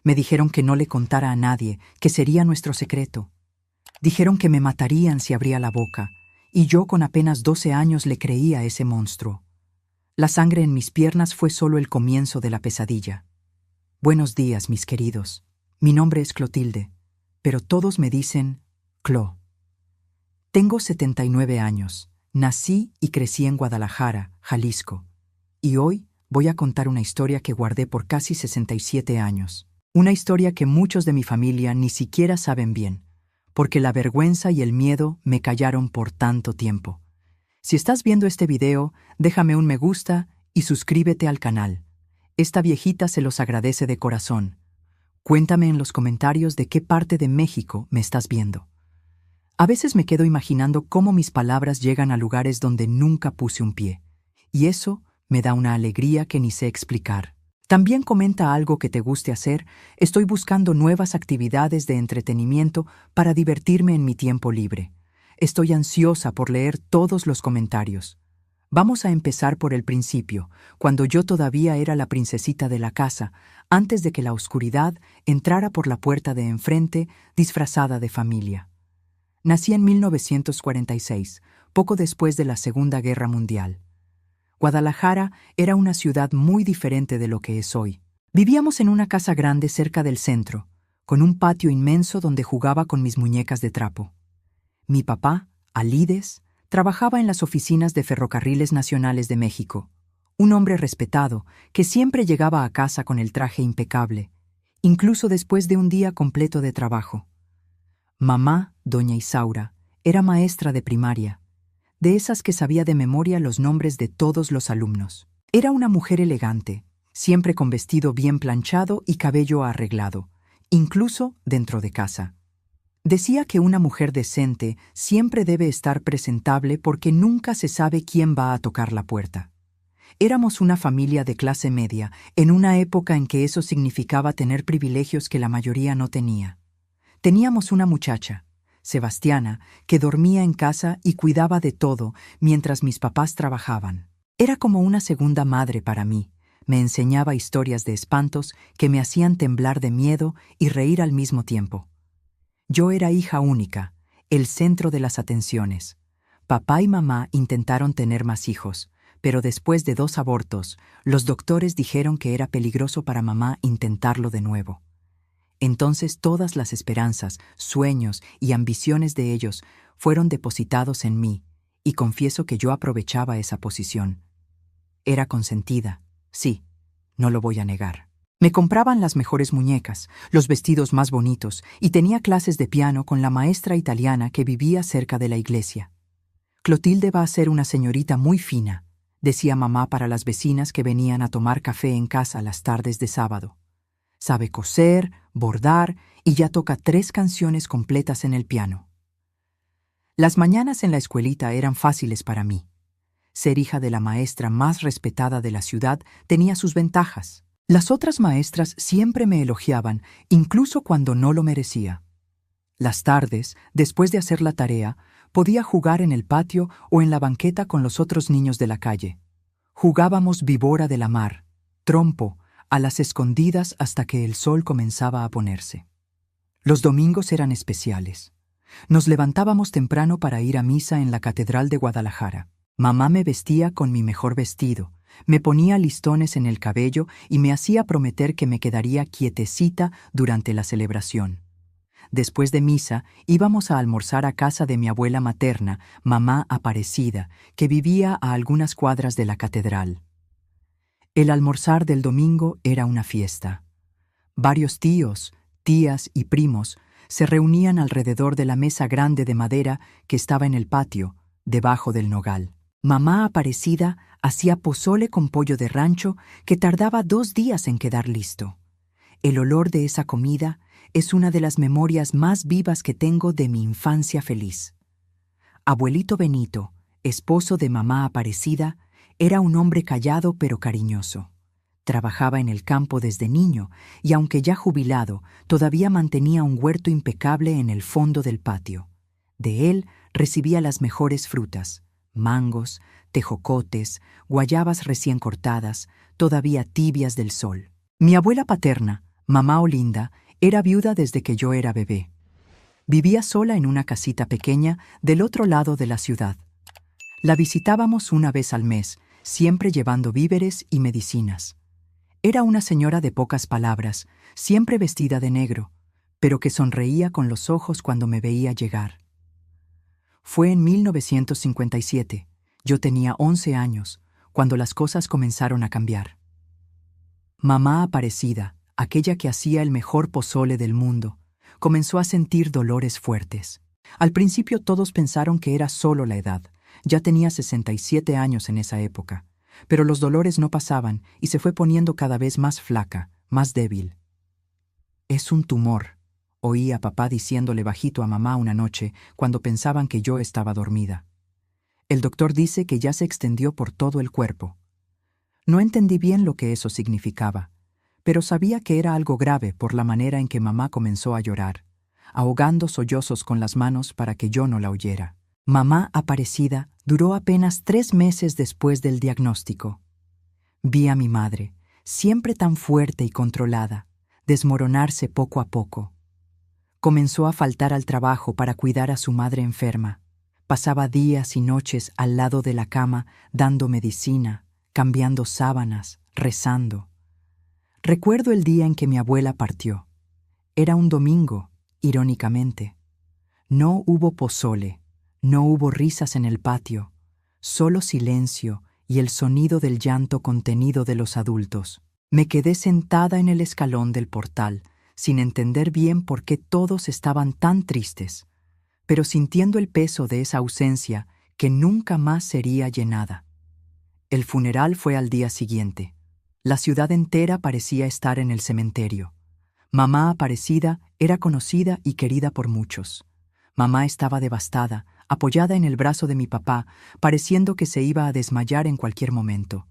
Me dijeron que no le contara a nadie, que sería nuestro secreto. Dijeron que me matarían si abría la boca, y yo con apenas 12 años le creí a ese monstruo. La sangre en mis piernas fue solo el comienzo de la pesadilla. Buenos días, mis queridos. Mi nombre es Clotilde, pero todos me dicen Clo. Tengo 79 años. Nací y crecí en Guadalajara, Jalisco, y hoy voy a contar una historia que guardé por casi 67 años. Una historia que muchos de mi familia ni siquiera saben bien, porque la vergüenza y el miedo me callaron por tanto tiempo. Si estás viendo este video, déjame un me gusta y suscríbete al canal. Esta viejita se los agradece de corazón. Cuéntame en los comentarios de qué parte de México me estás viendo. A veces me quedo imaginando cómo mis palabras llegan a lugares donde nunca puse un pie, y eso me da una alegría que ni sé explicar. También comenta algo que te guste hacer. Estoy buscando nuevas actividades de entretenimiento para divertirme en mi tiempo libre. Estoy ansiosa por leer todos los comentarios. Vamos a empezar por el principio, cuando yo todavía era la princesita de la casa, antes de que la oscuridad entrara por la puerta de enfrente disfrazada de familia. Nací en 1946, poco después de la Segunda Guerra Mundial. Guadalajara era una ciudad muy diferente de lo que es hoy. Vivíamos en una casa grande cerca del centro, con un patio inmenso donde jugaba con mis muñecas de trapo. Mi papá, Alides, trabajaba en las oficinas de Ferrocarriles Nacionales de México, un hombre respetado que siempre llegaba a casa con el traje impecable, incluso después de un día completo de trabajo. Mamá, doña Isaura, era maestra de primaria, de esas que sabía de memoria los nombres de todos los alumnos. Era una mujer elegante, siempre con vestido bien planchado y cabello arreglado, incluso dentro de casa. Decía que una mujer decente siempre debe estar presentable porque nunca se sabe quién va a tocar la puerta. Éramos una familia de clase media, en una época en que eso significaba tener privilegios que la mayoría no tenía. Teníamos una muchacha, Sebastiana, que dormía en casa y cuidaba de todo mientras mis papás trabajaban. Era como una segunda madre para mí. Me enseñaba historias de espantos que me hacían temblar de miedo y reír al mismo tiempo. Yo era hija única, el centro de las atenciones. Papá y mamá intentaron tener más hijos, pero después de 2 abortos, los doctores dijeron que era peligroso para mamá intentarlo de nuevo. Entonces todas las esperanzas, sueños y ambiciones de ellos fueron depositados en mí, y confieso que yo aprovechaba esa posición. Era consentida, sí, no lo voy a negar. Me compraban las mejores muñecas, los vestidos más bonitos, y tenía clases de piano con la maestra italiana que vivía cerca de la iglesia. Clotilde va a ser una señorita muy fina, decía mamá para las vecinas que venían a tomar café en casa las tardes de sábado. Sabe coser, bordar y ya toca 3 canciones completas en el piano. Las mañanas en la escuelita eran fáciles para mí. Ser hija de la maestra más respetada de la ciudad tenía sus ventajas. Las otras maestras siempre me elogiaban, incluso cuando no lo merecía. Las tardes, después de hacer la tarea, podía jugar en el patio o en la banqueta con los otros niños de la calle. Jugábamos víbora de la mar, trompo, a las escondidas hasta que el sol comenzaba a ponerse. Los domingos eran especiales. Nos levantábamos temprano para ir a misa en la Catedral de Guadalajara. Mamá me vestía con mi mejor vestido, me ponía listones en el cabello y me hacía prometer que me quedaría quietecita durante la celebración. Después de misa, íbamos a almorzar a casa de mi abuela materna, mamá Aparecida, que vivía a algunas cuadras de la catedral. El almorzar del domingo era una fiesta. Varios tíos, tías y primos se reunían alrededor de la mesa grande de madera que estaba en el patio, debajo del nogal. Mamá Aparecida hacía pozole con pollo de rancho que tardaba 2 días en quedar listo. El olor de esa comida es una de las memorias más vivas que tengo de mi infancia feliz. Abuelito Benito, esposo de mamá Aparecida, era un hombre callado pero cariñoso. Trabajaba en el campo desde niño y aunque ya jubilado, todavía mantenía un huerto impecable en el fondo del patio. De él recibía las mejores frutas, mangos, tejocotes, guayabas recién cortadas, todavía tibias del sol. Mi abuela paterna, Mamá Olinda era viuda desde que yo era bebé. Vivía sola en una casita pequeña del otro lado de la ciudad. La visitábamos una vez al mes, siempre llevando víveres y medicinas. Era una señora de pocas palabras, siempre vestida de negro, pero que sonreía con los ojos cuando me veía llegar. Fue en 1957, yo tenía 11 años, cuando las cosas comenzaron a cambiar. Mamá Aparecida, aquella que hacía el mejor pozole del mundo, comenzó a sentir dolores fuertes. Al principio todos pensaron que era solo la edad. Ya tenía 67 años en esa época, pero los dolores no pasaban y se fue poniendo cada vez más flaca, más débil. «Es un tumor», oí a papá diciéndole bajito a mamá una noche cuando pensaban que yo estaba dormida. «El doctor dice que ya se extendió por todo el cuerpo». No entendí bien lo que eso significaba, pero sabía que era algo grave por la manera en que mamá comenzó a llorar, ahogando sollozos con las manos para que yo no la oyera. Mamá Aparecida duró apenas 3 meses después del diagnóstico. Vi a mi madre, siempre tan fuerte y controlada, desmoronarse poco a poco. Comenzó a faltar al trabajo para cuidar a su madre enferma. Pasaba días y noches al lado de la cama dando medicina, cambiando sábanas, rezando. Recuerdo el día en que mi abuela partió. Era un domingo, irónicamente. No hubo pozole, no hubo risas en el patio, solo silencio y el sonido del llanto contenido de los adultos. Me quedé sentada en el escalón del portal, sin entender bien por qué todos estaban tan tristes, pero sintiendo el peso de esa ausencia que nunca más sería llenada. El funeral fue al día siguiente. La ciudad entera parecía estar en el cementerio. Mamá Aparecida era conocida y querida por muchos. Mamá estaba devastada, apoyada en el brazo de mi papá, pareciendo que se iba a desmayar en cualquier momento.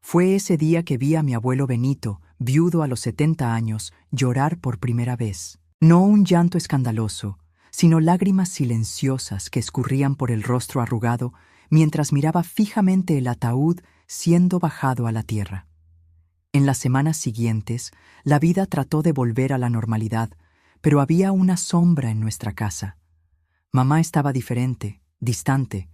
Fue ese día que vi a mi abuelo Benito, viudo a los 70 años, llorar por primera vez. No un llanto escandaloso, sino lágrimas silenciosas que escurrían por el rostro arrugado mientras miraba fijamente el ataúd siendo bajado a la tierra. En las semanas siguientes, la vida trató de volver a la normalidad, pero había una sombra en nuestra casa. Mamá estaba diferente, distante.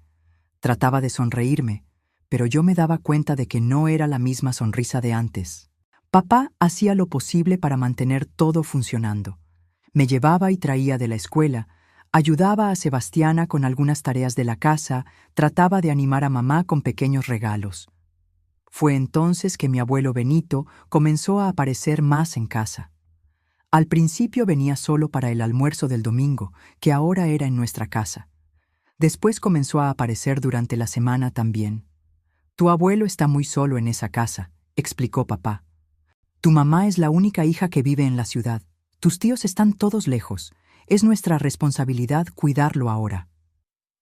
Trataba de sonreírme, pero yo me daba cuenta de que no era la misma sonrisa de antes. Papá hacía lo posible para mantener todo funcionando. Me llevaba y traía de la escuela, ayudaba a Sebastiana con algunas tareas de la casa, trataba de animar a mamá con pequeños regalos. Fue entonces que mi abuelo Benito comenzó a aparecer más en casa. Al principio venía solo para el almuerzo del domingo, que ahora era en nuestra casa. Después comenzó a aparecer durante la semana también. «Tu abuelo está muy solo en esa casa», explicó papá. «Tu mamá es la única hija que vive en la ciudad. Tus tíos están todos lejos. Es nuestra responsabilidad cuidarlo ahora».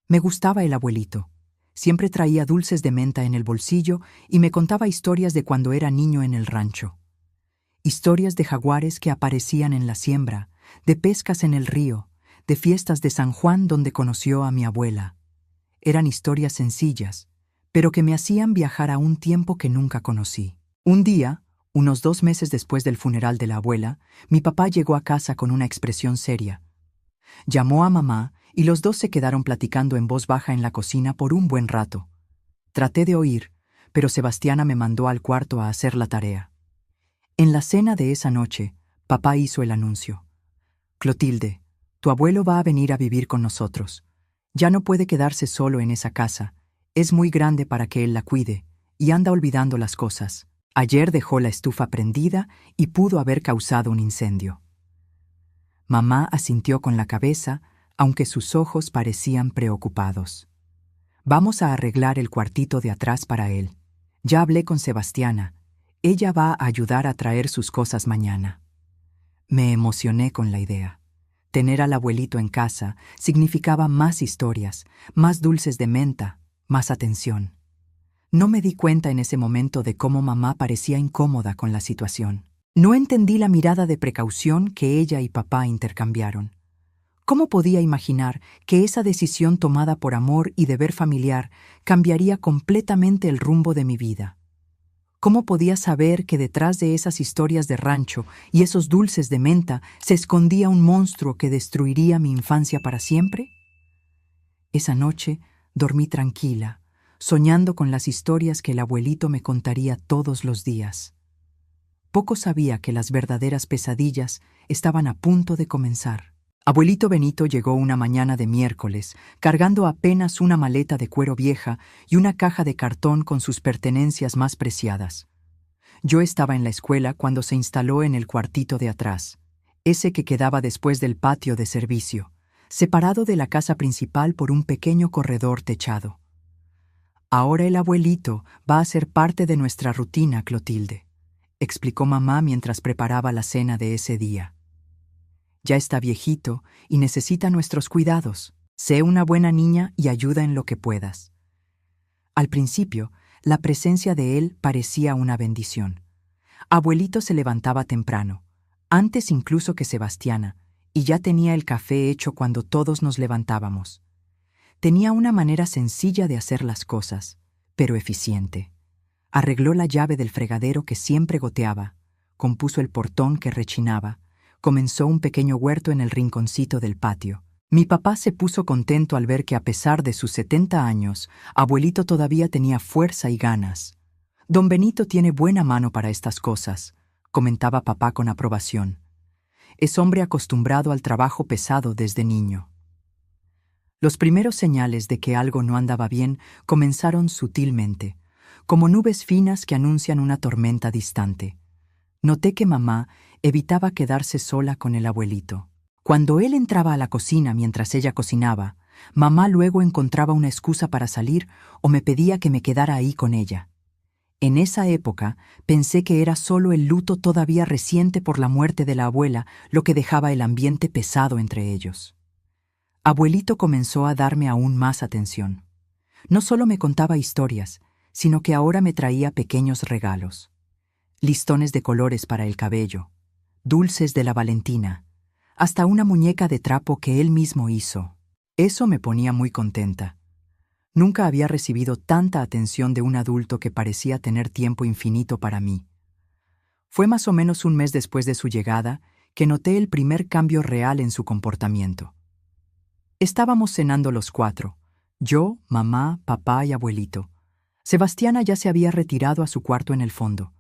Me gustaba el abuelito. Siempre traía dulces de menta en el bolsillo y me contaba historias de cuando era niño en el rancho. Historias de jaguares que aparecían en la siembra, de pescas en el río, de fiestas de San Juan donde conoció a mi abuela. Eran historias sencillas, pero que me hacían viajar a un tiempo que nunca conocí. Un día, unos 2 meses después del funeral de la abuela, mi papá llegó a casa con una expresión seria. Llamó a mamá y los dos se quedaron platicando en voz baja en la cocina por un buen rato. Traté de oír, pero Sebastiana me mandó al cuarto a hacer la tarea. En la cena de esa noche, papá hizo el anuncio. «Clotilde, tu abuelo va a venir a vivir con nosotros. Ya no puede quedarse solo en esa casa. Es muy grande para que él la cuide, y anda olvidando las cosas. Ayer dejó la estufa prendida y pudo haber causado un incendio». Mamá asintió con la cabeza, aunque sus ojos parecían preocupados. «Vamos a arreglar el cuartito de atrás para él. Ya hablé con Sebastiana. Ella va a ayudar a traer sus cosas mañana». Me emocioné con la idea. Tener al abuelito en casa significaba más historias, más dulces de menta, más atención. No me di cuenta en ese momento de cómo mamá parecía incómoda con la situación. No entendí la mirada de precaución que ella y papá intercambiaron. ¿Cómo podía imaginar que esa decisión tomada por amor y deber familiar cambiaría completamente el rumbo de mi vida? ¿Cómo podía saber que detrás de esas historias de rancho y esos dulces de menta se escondía un monstruo que destruiría mi infancia para siempre? Esa noche dormí tranquila, soñando con las historias que el abuelito me contaría todos los días. Poco sabía que las verdaderas pesadillas estaban a punto de comenzar. Abuelito Benito llegó una mañana de miércoles, cargando apenas una maleta de cuero vieja y una caja de cartón con sus pertenencias más preciadas. Yo estaba en la escuela cuando se instaló en el cuartito de atrás, ese que quedaba después del patio de servicio, separado de la casa principal por un pequeño corredor techado. «Ahora el abuelito va a ser parte de nuestra rutina, Clotilde», explicó mamá mientras preparaba la cena de ese día. «Ya está viejito y necesita nuestros cuidados. Sé una buena niña y ayuda en lo que puedas». Al principio, la presencia de él parecía una bendición. Abuelito se levantaba temprano, antes incluso que Sebastiana, y ya tenía el café hecho cuando todos nos levantábamos. Tenía una manera sencilla de hacer las cosas, pero eficiente. Arregló la llave del fregadero que siempre goteaba, compuso el portón que rechinaba, comenzó un pequeño huerto en el rinconcito del patio. Mi papá se puso contento al ver que a pesar de sus 70 años, abuelito todavía tenía fuerza y ganas. «Don Benito tiene buena mano para estas cosas», comentaba papá con aprobación. «Es hombre acostumbrado al trabajo pesado desde niño». Los primeros señales de que algo no andaba bien comenzaron sutilmente, como nubes finas que anuncian una tormenta distante. Noté que mamá evitaba quedarse sola con el abuelito. Cuando él entraba a la cocina mientras ella cocinaba, mamá luego encontraba una excusa para salir o me pedía que me quedara ahí con ella. En esa época pensé que era solo el luto todavía reciente por la muerte de la abuela lo que dejaba el ambiente pesado entre ellos. Abuelito comenzó a darme aún más atención. No solo me contaba historias, sino que ahora me traía pequeños regalos. Listones de colores para el cabello, dulces de la Valentina, hasta una muñeca de trapo que él mismo hizo. Eso me ponía muy contenta. Nunca había recibido tanta atención de un adulto que parecía tener tiempo infinito para mí. Fue más o menos un mes después de su llegada que noté el primer cambio real en su comportamiento. Estábamos cenando los cuatro, yo, mamá, papá y abuelito. Sebastiana ya se había retirado a su cuarto en el fondo.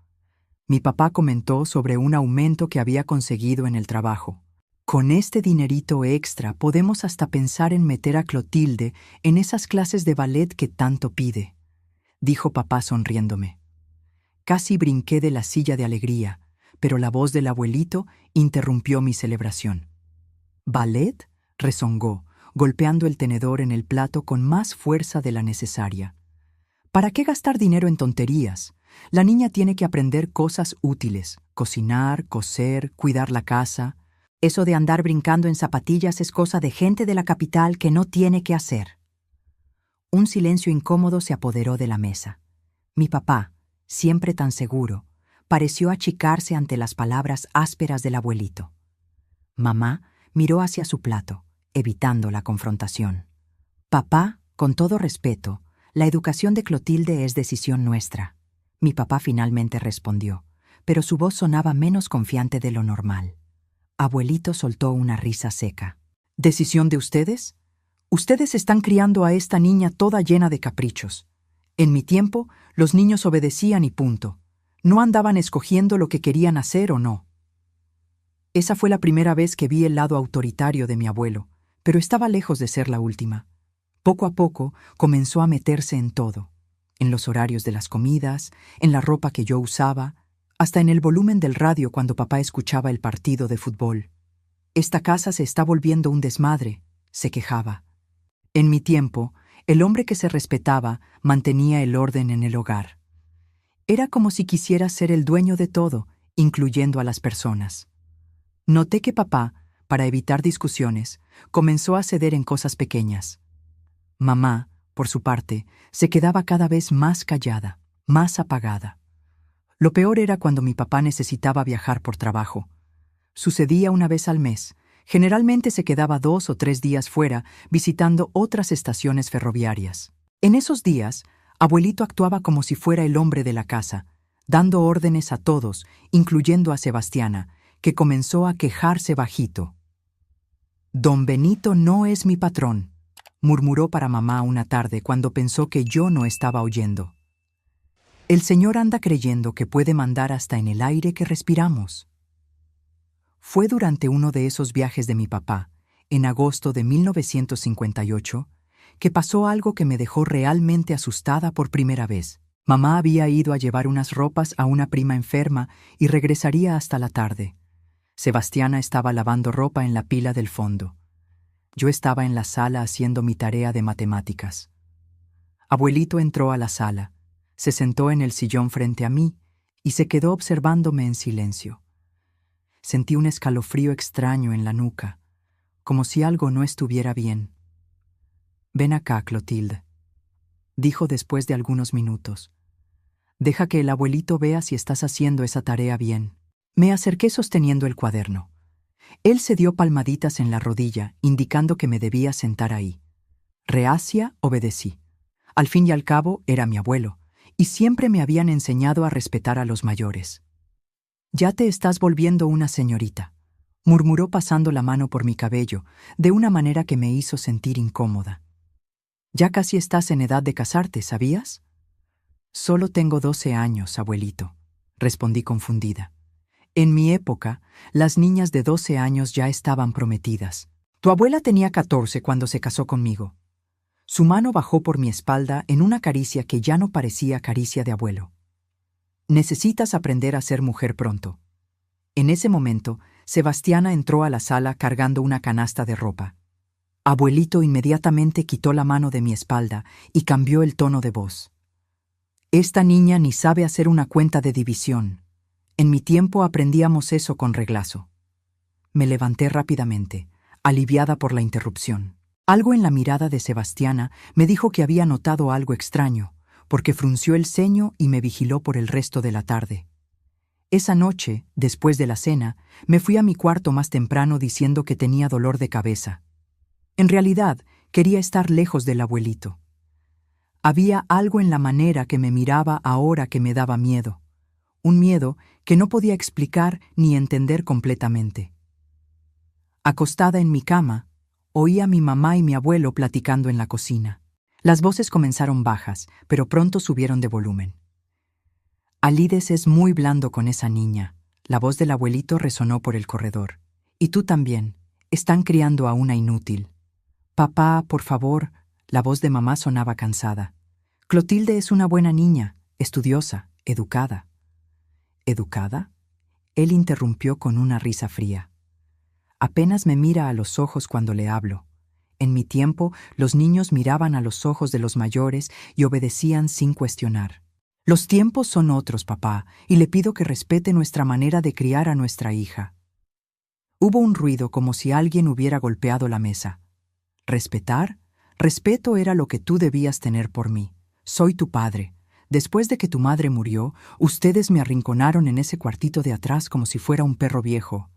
Mi papá comentó sobre un aumento que había conseguido en el trabajo. «Con este dinerito extra podemos hasta pensar en meter a Clotilde en esas clases de ballet que tanto pide», dijo papá sonriéndome. Casi brinqué de la silla de alegría, pero la voz del abuelito interrumpió mi celebración. «¿Ballet?», rezongó, golpeando el tenedor en el plato con más fuerza de la necesaria. «¿Para qué gastar dinero en tonterías? La niña tiene que aprender cosas útiles, cocinar, coser, cuidar la casa. Eso de andar brincando en zapatillas es cosa de gente de la capital que no tiene que hacer». Un silencio incómodo se apoderó de la mesa. Mi papá, siempre tan seguro, pareció achicarse ante las palabras ásperas del abuelito. Mamá miró hacia su plato, evitando la confrontación. «Papá, con todo respeto, la educación de Clotilde es decisión nuestra», mi papá finalmente respondió, pero su voz sonaba menos confiante de lo normal. Abuelito soltó una risa seca. «¿Decisión de ustedes? Ustedes están criando a esta niña toda llena de caprichos. En mi tiempo, los niños obedecían y punto. No andaban escogiendo lo que querían hacer o no». Esa fue la primera vez que vi el lado autoritario de mi abuelo, pero estaba lejos de ser la última. Poco a poco comenzó a meterse en todo, en los horarios de las comidas, en la ropa que yo usaba, hasta en el volumen del radio cuando papá escuchaba el partido de fútbol. «Esta casa se está volviendo un desmadre», se quejaba. En mi tiempo, el hombre que se respetaba mantenía el orden en el hogar. Era como si quisiera ser el dueño de todo, incluyendo a las personas. Noté que papá, para evitar discusiones, comenzó a ceder en cosas pequeñas. Mamá, por su parte, se quedaba cada vez más callada, más apagada. Lo peor era cuando mi papá necesitaba viajar por trabajo. Sucedía una vez al mes. Generalmente se quedaba 2 o 3 días fuera visitando otras estaciones ferroviarias. En esos días, abuelito actuaba como si fuera el hombre de la casa, dando órdenes a todos, incluyendo a Sebastiana, que comenzó a quejarse bajito. «Don Benito no es mi patrón», murmuró para mamá una tarde cuando pensó que yo no estaba oyendo. «El señor anda creyendo que puede mandar hasta en el aire que respiramos». Fue durante uno de esos viajes de mi papá, en agosto de 1958, que pasó algo que me dejó realmente asustada por primera vez. Mamá había ido a llevar unas ropas a una prima enferma y regresaría hasta la tarde. Sebastiana estaba lavando ropa en la pila del fondo. Yo estaba en la sala haciendo mi tarea de matemáticas. Abuelito entró a la sala, se sentó en el sillón frente a mí y se quedó observándome en silencio. Sentí un escalofrío extraño en la nuca, como si algo no estuviera bien. «Ven acá, Clotilde», dijo después de algunos minutos. «Deja que el abuelito vea si estás haciendo esa tarea bien». Me acerqué sosteniendo el cuaderno. Él se dio palmaditas en la rodilla, indicando que me debía sentar ahí. Reacia, obedecí. Al fin y al cabo, era mi abuelo, y siempre me habían enseñado a respetar a los mayores. «Ya te estás volviendo una señorita», murmuró pasando la mano por mi cabello, de una manera que me hizo sentir incómoda. «Ya casi estás en edad de casarte, ¿sabías?» «Solo tengo 12 años, abuelito», respondí confundida. En mi época, las niñas de 12 años ya estaban prometidas. Tu abuela tenía 14 cuando se casó conmigo. Su mano bajó por mi espalda en una caricia que ya no parecía caricia de abuelo. Necesitas aprender a ser mujer pronto. En ese momento, Sebastiana entró a la sala cargando una canasta de ropa. Abuelito inmediatamente quitó la mano de mi espalda y cambió el tono de voz. Esta niña ni sabe hacer una cuenta de división. En mi tiempo aprendíamos eso con reglazo. Me levanté rápidamente, aliviada por la interrupción. Algo en la mirada de Sebastiana me dijo que había notado algo extraño, porque frunció el ceño y me vigiló por el resto de la tarde. Esa noche, después de la cena, me fui a mi cuarto más temprano diciendo que tenía dolor de cabeza. En realidad, quería estar lejos del abuelito. Había algo en la manera que me miraba ahora que me daba miedo. Un miedo que no podía explicar ni entender completamente. Acostada en mi cama, oí a mi mamá y mi abuelo platicando en la cocina. Las voces comenzaron bajas, pero pronto subieron de volumen. «Alides es muy blando con esa niña», la voz del abuelito resonó por el corredor. «Y tú también. Están criando a una inútil». «Papá, por favor», la voz de mamá sonaba cansada. «Clotilde es una buena niña, estudiosa, educada». «¿Educada?», él interrumpió con una risa fría. «Apenas me mira a los ojos cuando le hablo. En mi tiempo, los niños miraban a los ojos de los mayores y obedecían sin cuestionar. Los tiempos son otros, papá, y le pido que respete nuestra manera de criar a nuestra hija». Hubo un ruido como si alguien hubiera golpeado la mesa. «¿Respetar? Respeto era lo que tú debías tener por mí. Soy tu padre. Después de que tu madre murió, ustedes me arrinconaron en ese cuartito de atrás como si fuera un perro viejo».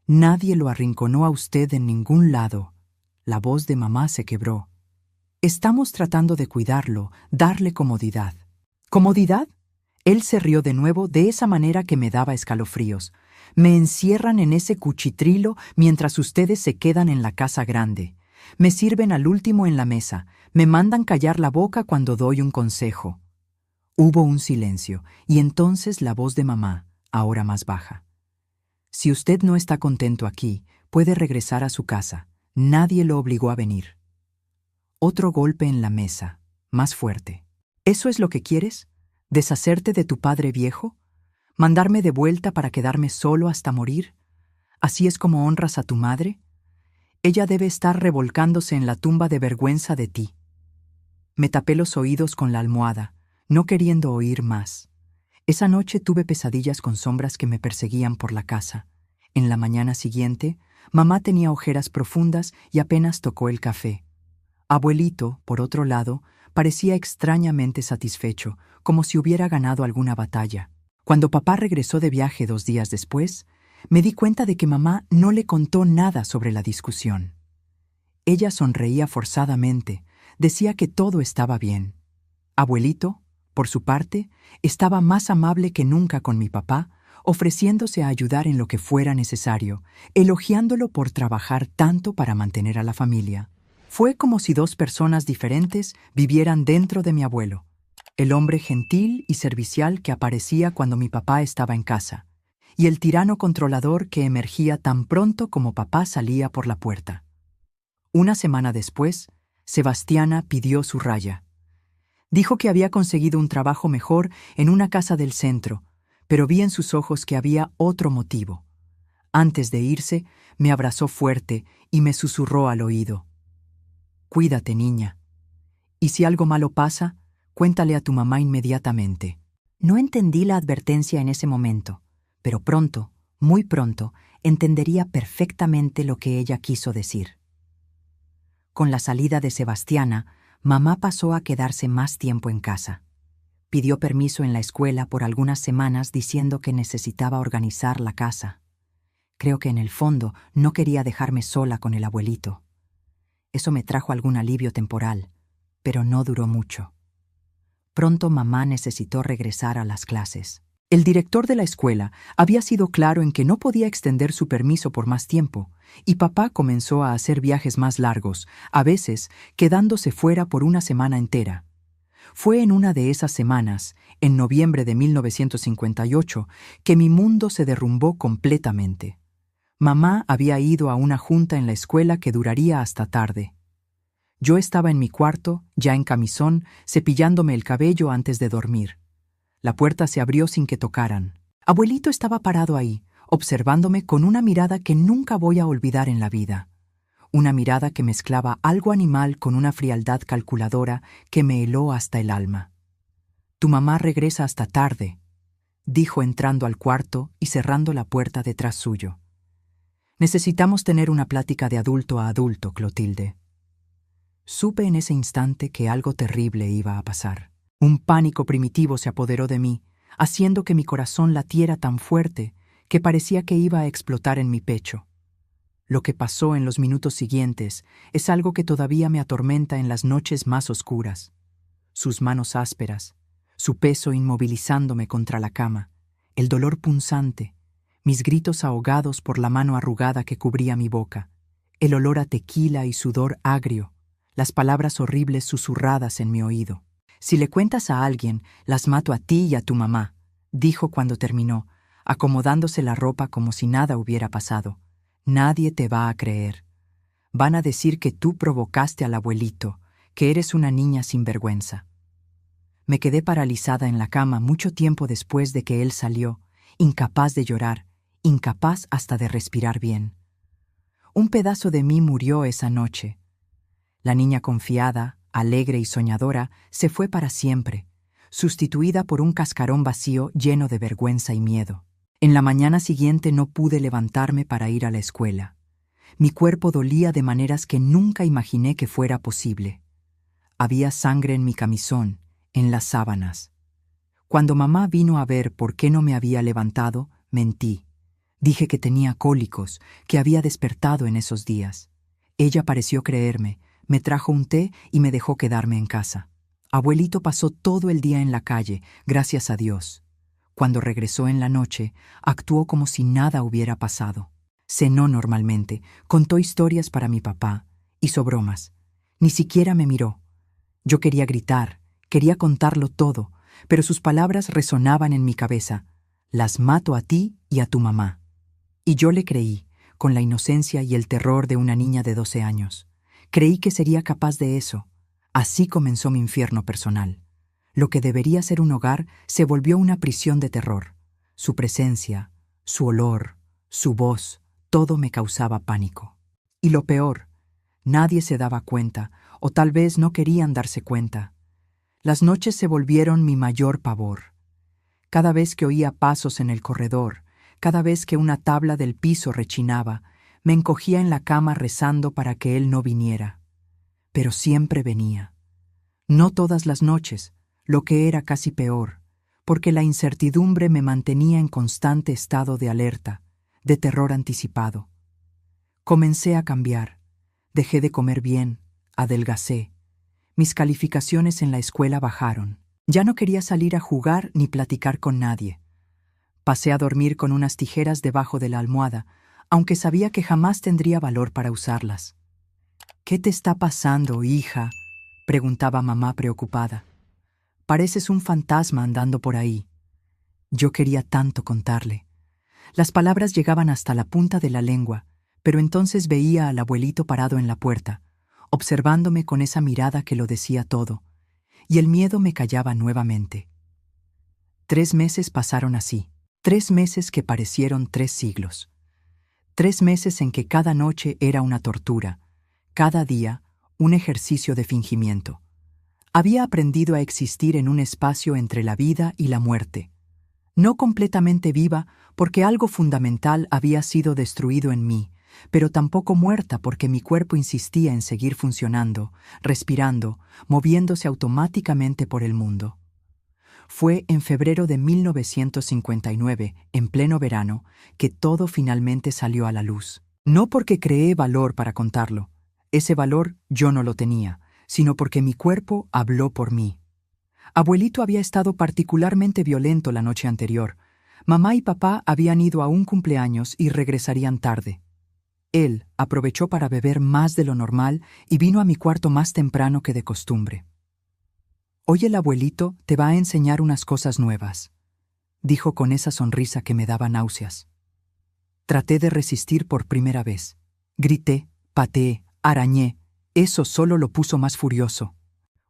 «Nadie lo arrinconó a usted en ningún lado». La voz de mamá se quebró. «Estamos tratando de cuidarlo, darle comodidad». «¿Comodidad?». Él se rió de nuevo de esa manera que me daba escalofríos. «Me encierran en ese cuchitrilo mientras ustedes se quedan en la casa grande. Me sirven al último en la mesa. Me mandan callar la boca cuando doy un consejo». Hubo un silencio, y entonces la voz de mamá, ahora más baja. «Si usted no está contento aquí, puede regresar a su casa. Nadie lo obligó a venir». Otro golpe en la mesa, más fuerte. «¿Eso es lo que quieres? ¿Deshacerte de tu padre viejo? ¿Mandarme de vuelta para quedarme solo hasta morir? ¿Así es como honras a tu madre? Ella debe estar revolcándose en la tumba de vergüenza de ti». Me tapé los oídos con la almohada, no queriendo oír más. Esa noche tuve pesadillas con sombras que me perseguían por la casa. En la mañana siguiente, mamá tenía ojeras profundas y apenas tocó el café. Abuelito, por otro lado, parecía extrañamente satisfecho, como si hubiera ganado alguna batalla. Cuando papá regresó de viaje 2 días después, me di cuenta de que mamá no le contó nada sobre la discusión. Ella sonreía forzadamente, decía que todo estaba bien. Abuelito, Por su parte, estaba más amable que nunca con mi papá, ofreciéndose a ayudar en lo que fuera necesario, elogiándolo por trabajar tanto para mantener a la familia. Fue como si dos personas diferentes vivieran dentro de mi abuelo. El hombre gentil y servicial que aparecía cuando mi papá estaba en casa, y el tirano controlador que emergía tan pronto como papá salía por la puerta. Una semana después, Sebastiana pidió su raya. Dijo que había conseguido un trabajo mejor en una casa del centro, pero vi en sus ojos que había otro motivo. Antes de irse, me abrazó fuerte y me susurró al oído: «Cuídate, niña. Y si algo malo pasa, cuéntale a tu mamá inmediatamente». No entendí la advertencia en ese momento, pero pronto, muy pronto, entendería perfectamente lo que ella quiso decir. Con la salida de Sebastiana, mamá pasó a quedarse más tiempo en casa. Pidió permiso en la escuela por algunas semanas diciendo que necesitaba organizar la casa. Creo que en el fondo no quería dejarme sola con el abuelito. Eso me trajo algún alivio temporal, pero no duró mucho. Pronto mamá necesitó regresar a las clases. El director de la escuela había sido claro en que no podía extender su permiso por más tiempo, y papá comenzó a hacer viajes más largos, a veces quedándose fuera por una semana entera. Fue en una de esas semanas, en noviembre de 1958, que mi mundo se derrumbó completamente. Mamá había ido a una junta en la escuela que duraría hasta tarde. Yo estaba en mi cuarto, ya en camisón, cepillándome el cabello antes de dormir. La puerta se abrió sin que tocaran. Abuelito estaba parado ahí, observándome con una mirada que nunca voy a olvidar en la vida. Una mirada que mezclaba algo animal con una frialdad calculadora que me heló hasta el alma. «Tu mamá regresa hasta tarde», dijo entrando al cuarto y cerrando la puerta detrás suyo. «Necesitamos tener una plática de adulto a adulto, Clotilde». Supe en ese instante que algo terrible iba a pasar. Un pánico primitivo se apoderó de mí, haciendo que mi corazón latiera tan fuerte que parecía que iba a explotar en mi pecho. Lo que pasó en los minutos siguientes es algo que todavía me atormenta en las noches más oscuras. Sus manos ásperas, su peso inmovilizándome contra la cama, el dolor punzante, mis gritos ahogados por la mano arrugada que cubría mi boca, el olor a tequila y sudor agrio, las palabras horribles susurradas en mi oído. «Si le cuentas a alguien, las mato a ti y a tu mamá», dijo cuando terminó, acomodándose la ropa como si nada hubiera pasado. «Nadie te va a creer. Van a decir que tú provocaste al abuelito, que eres una niña sin vergüenza». Me quedé paralizada en la cama mucho tiempo después de que él salió, incapaz de llorar, incapaz hasta de respirar bien. Un pedazo de mí murió esa noche. La niña confiada, alegre y soñadora se fue para siempre, sustituida por un cascarón vacío lleno de vergüenza y miedo. En la mañana siguiente no pude levantarme para ir a la escuela. Mi cuerpo dolía de maneras que nunca imaginé que fuera posible. Había sangre en mi camisón, en las sábanas. Cuando mamá vino a ver por qué no me había levantado, mentí. Dije que tenía cólicos, que había despertado en esos días. Ella pareció creerme, me trajo un té y me dejó quedarme en casa. Abuelito pasó todo el día en la calle, gracias a Dios. Cuando regresó en la noche, actuó como si nada hubiera pasado. Cenó normalmente, contó historias para mi papá, hizo bromas. Ni siquiera me miró. Yo quería gritar, quería contarlo todo, pero sus palabras resonaban en mi cabeza. «Las mato a ti y a tu mamá». Y yo le creí, con la inocencia y el terror de una niña de 12 años. Creí que sería capaz de eso. Así comenzó mi infierno personal. Lo que debería ser un hogar se volvió una prisión de terror. Su presencia, su olor, su voz, todo me causaba pánico. Y lo peor, nadie se daba cuenta, o tal vez no querían darse cuenta. Las noches se volvieron mi mayor pavor. Cada vez que oía pasos en el corredor, cada vez que una tabla del piso rechinaba, me encogía en la cama rezando para que él no viniera. Pero siempre venía. No todas las noches, lo que era casi peor, porque la incertidumbre me mantenía en constante estado de alerta, de terror anticipado. Comencé a cambiar. Dejé de comer bien, adelgacé. Mis calificaciones en la escuela bajaron. Ya no quería salir a jugar ni platicar con nadie. Pasé a dormir con unas tijeras debajo de la almohada, aunque sabía que jamás tendría valor para usarlas. «¿Qué te está pasando, hija?», preguntaba mamá preocupada. «Pareces un fantasma andando por ahí». Yo quería tanto contarle. Las palabras llegaban hasta la punta de la lengua, pero entonces veía al abuelito parado en la puerta, observándome con esa mirada que lo decía todo, y el miedo me callaba nuevamente. 3 meses pasaron así, 3 meses que parecieron 3 siglos. 3 meses en que cada noche era una tortura, cada día un ejercicio de fingimiento. Había aprendido a existir en un espacio entre la vida y la muerte. No completamente viva porque algo fundamental había sido destruido en mí, pero tampoco muerta porque mi cuerpo insistía en seguir funcionando, respirando, moviéndose automáticamente por el mundo. Fue en febrero de 1959, en pleno verano, que todo finalmente salió a la luz. No porque creé valor para contarlo. Ese valor yo no lo tenía, sino porque mi cuerpo habló por mí. Abuelito había estado particularmente violento la noche anterior. Mamá y papá habían ido a un cumpleaños y regresarían tarde. Él aprovechó para beber más de lo normal y vino a mi cuarto más temprano que de costumbre. «Hoy el abuelito te va a enseñar unas cosas nuevas», dijo con esa sonrisa que me daba náuseas. Traté de resistir por primera vez. Grité, pateé, arañé. Eso solo lo puso más furioso.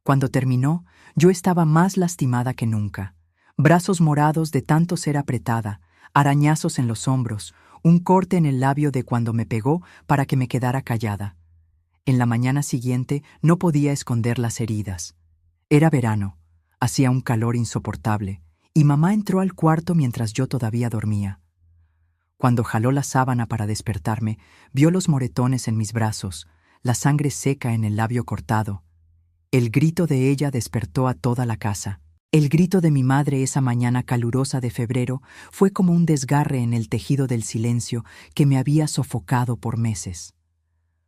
Cuando terminó, yo estaba más lastimada que nunca. Brazos morados de tanto ser apretada, arañazos en los hombros, un corte en el labio de cuando me pegó para que me quedara callada. En la mañana siguiente no podía esconder las heridas. Era verano, hacía un calor insoportable, y mamá entró al cuarto mientras yo todavía dormía. Cuando jaló la sábana para despertarme, vio los moretones en mis brazos, la sangre seca en el labio cortado. El grito de ella despertó a toda la casa. El grito de mi madre esa mañana calurosa de febrero fue como un desgarre en el tejido del silencio que me había sofocado por meses.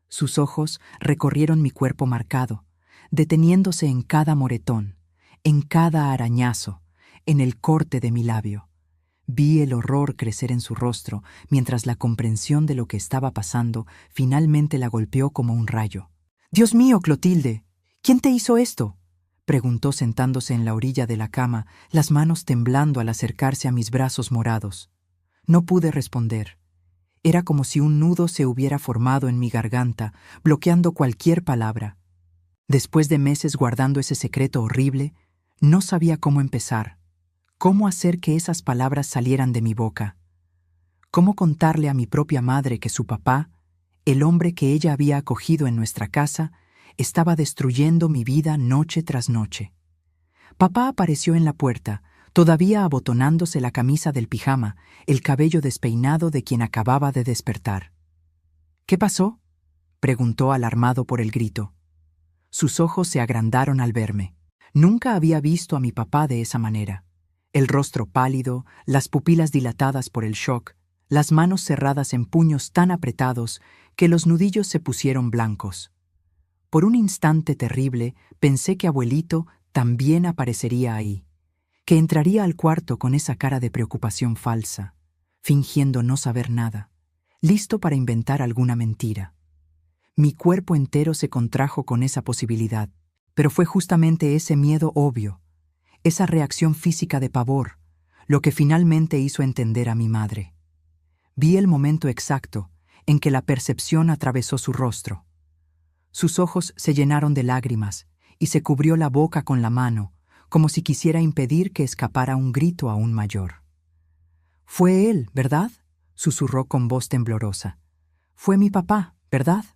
Sus ojos recorrieron mi cuerpo marcado, deteniéndose en cada moretón, en cada arañazo, en el corte de mi labio. Vi el horror crecer en su rostro mientras la comprensión de lo que estaba pasando finalmente la golpeó como un rayo. «Dios mío, Clotilde, ¿quién te hizo esto?», preguntó sentándose en la orilla de la cama, las manos temblando al acercarse a mis brazos morados. No pude responder. Era como si un nudo se hubiera formado en mi garganta, bloqueando cualquier palabra. Después de meses guardando ese secreto horrible, no sabía cómo empezar, cómo hacer que esas palabras salieran de mi boca, cómo contarle a mi propia madre que su papá, el hombre que ella había acogido en nuestra casa, estaba destruyendo mi vida noche tras noche. Papá apareció en la puerta, todavía abotonándose la camisa del pijama, el cabello despeinado de quien acababa de despertar. «¿Qué pasó?», preguntó alarmado por el grito. Sus ojos se agrandaron al verme. Nunca había visto a mi papá de esa manera. El rostro pálido, las pupilas dilatadas por el shock, las manos cerradas en puños tan apretados que los nudillos se pusieron blancos. Por un instante terrible pensé que abuelito también aparecería ahí, que entraría al cuarto con esa cara de preocupación falsa, fingiendo no saber nada, listo para inventar alguna mentira. Mi cuerpo entero se contrajo con esa posibilidad, pero fue justamente ese miedo obvio, esa reacción física de pavor, lo que finalmente hizo entender a mi madre. Vi el momento exacto en que la percepción atravesó su rostro. Sus ojos se llenaron de lágrimas y se cubrió la boca con la mano, como si quisiera impedir que escapara un grito aún mayor. «Fue él, ¿verdad?», susurró con voz temblorosa. «Fue mi papá, ¿verdad?».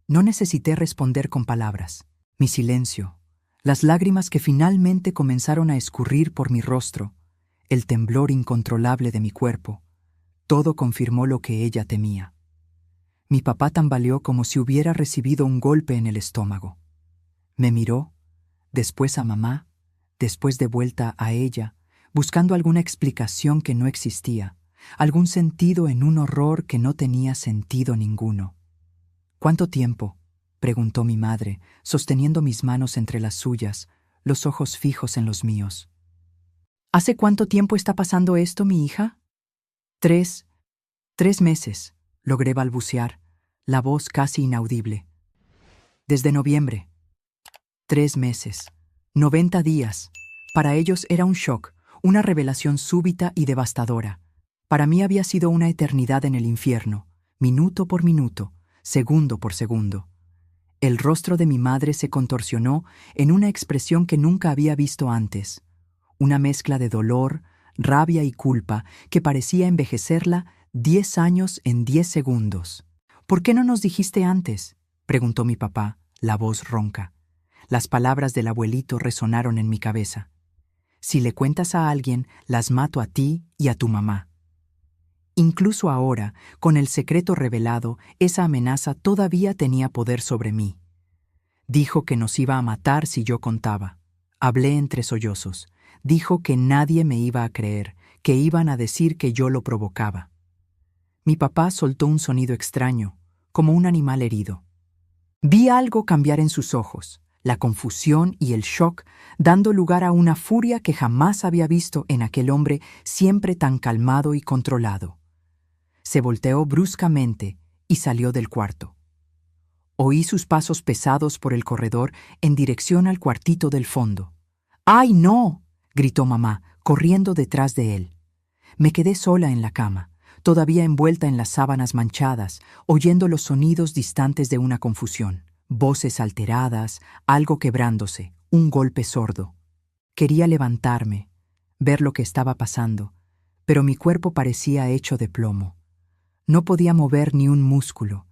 No necesité responder con palabras. Mi silencio, las lágrimas que finalmente comenzaron a escurrir por mi rostro, el temblor incontrolable de mi cuerpo, todo confirmó lo que ella temía. Mi papá tambaleó como si hubiera recibido un golpe en el estómago. Me miró, después a mamá, después de vuelta a ella, buscando alguna explicación que no existía, algún sentido en un horror que no tenía sentido ninguno. «¿Cuánto tiempo?», preguntó mi madre, sosteniendo mis manos entre las suyas, los ojos fijos en los míos. ¿Hace cuánto tiempo está pasando esto, mi hija? 3 meses, logré balbucear, la voz casi inaudible. Desde noviembre. 3 meses. 90 días. Para ellos era un shock, una revelación súbita y devastadora. Para mí había sido una eternidad en el infierno, minuto por minuto, segundo por segundo. El rostro de mi madre se contorsionó en una expresión que nunca había visto antes, una mezcla de dolor, rabia y culpa que parecía envejecerla 10 años en 10 segundos. ¿Por qué no nos dijiste antes?, preguntó mi papá, la voz ronca. Las palabras del abuelito resonaron en mi cabeza. Si le cuentas a alguien, las mato a ti y a tu mamá. Incluso ahora, con el secreto revelado, esa amenaza todavía tenía poder sobre mí. Dijo que nos iba a matar si yo contaba. Hablé entre sollozos. Dijo que nadie me iba a creer, que iban a decir que yo lo provocaba. Mi papá soltó un sonido extraño, como un animal herido. Vi algo cambiar en sus ojos, la confusión y el shock, dando lugar a una furia que jamás había visto en aquel hombre siempre tan calmado y controlado. Se volteó bruscamente y salió del cuarto. Oí sus pasos pesados por el corredor en dirección al cuartito del fondo. ¡Ay, no!, gritó mamá, corriendo detrás de él. Me quedé sola en la cama, todavía envuelta en las sábanas manchadas, oyendo los sonidos distantes de una confusión. Voces alteradas, algo quebrándose, un golpe sordo. Quería levantarme, ver lo que estaba pasando, pero mi cuerpo parecía hecho de plomo. No podía mover ni un músculo.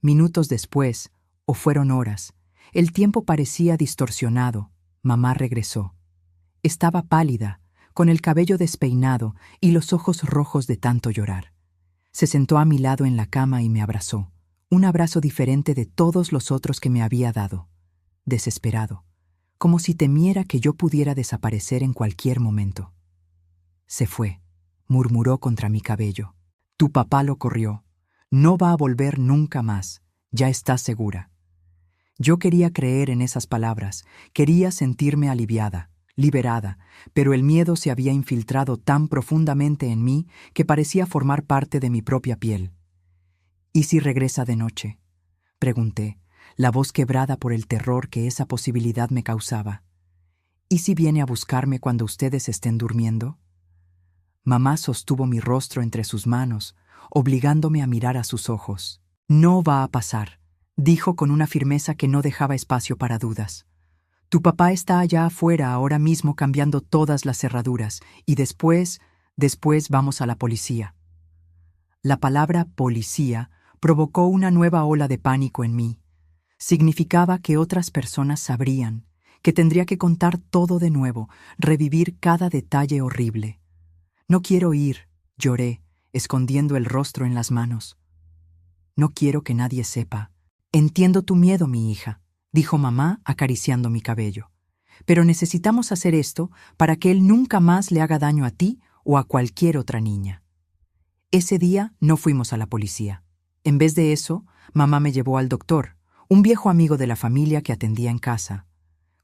Minutos después, o fueron horas, el tiempo parecía distorsionado. Mamá regresó. Estaba pálida, con el cabello despeinado y los ojos rojos de tanto llorar. Se sentó a mi lado en la cama y me abrazó, un abrazo diferente de todos los otros que me había dado. Desesperado, como si temiera que yo pudiera desaparecer en cualquier momento. Se fue, murmuró contra mi cabello. Tu papá lo corrió. No va a volver nunca más. Ya estás segura. Yo quería creer en esas palabras, quería sentirme aliviada, liberada, pero el miedo se había infiltrado tan profundamente en mí que parecía formar parte de mi propia piel. ¿Y si regresa de noche?, pregunté, la voz quebrada por el terror que esa posibilidad me causaba. ¿Y si viene a buscarme cuando ustedes estén durmiendo? Mamá sostuvo mi rostro entre sus manos, obligándome a mirar a sus ojos. No va a pasar, dijo con una firmeza que no dejaba espacio para dudas. Tu papá está allá afuera ahora mismo cambiando todas las cerraduras y después vamos a la policía. La palabra policía provocó una nueva ola de pánico en mí. Significaba que otras personas sabrían, que tendría que contar todo de nuevo, revivir cada detalle horrible. No quiero ir, lloré, escondiendo el rostro en las manos. No quiero que nadie sepa. Entiendo tu miedo, mi hija, dijo mamá acariciando mi cabello. Pero necesitamos hacer esto para que él nunca más le haga daño a ti o a cualquier otra niña. Ese día no fuimos a la policía. En vez de eso, mamá me llevó al doctor, un viejo amigo de la familia que atendía en casa.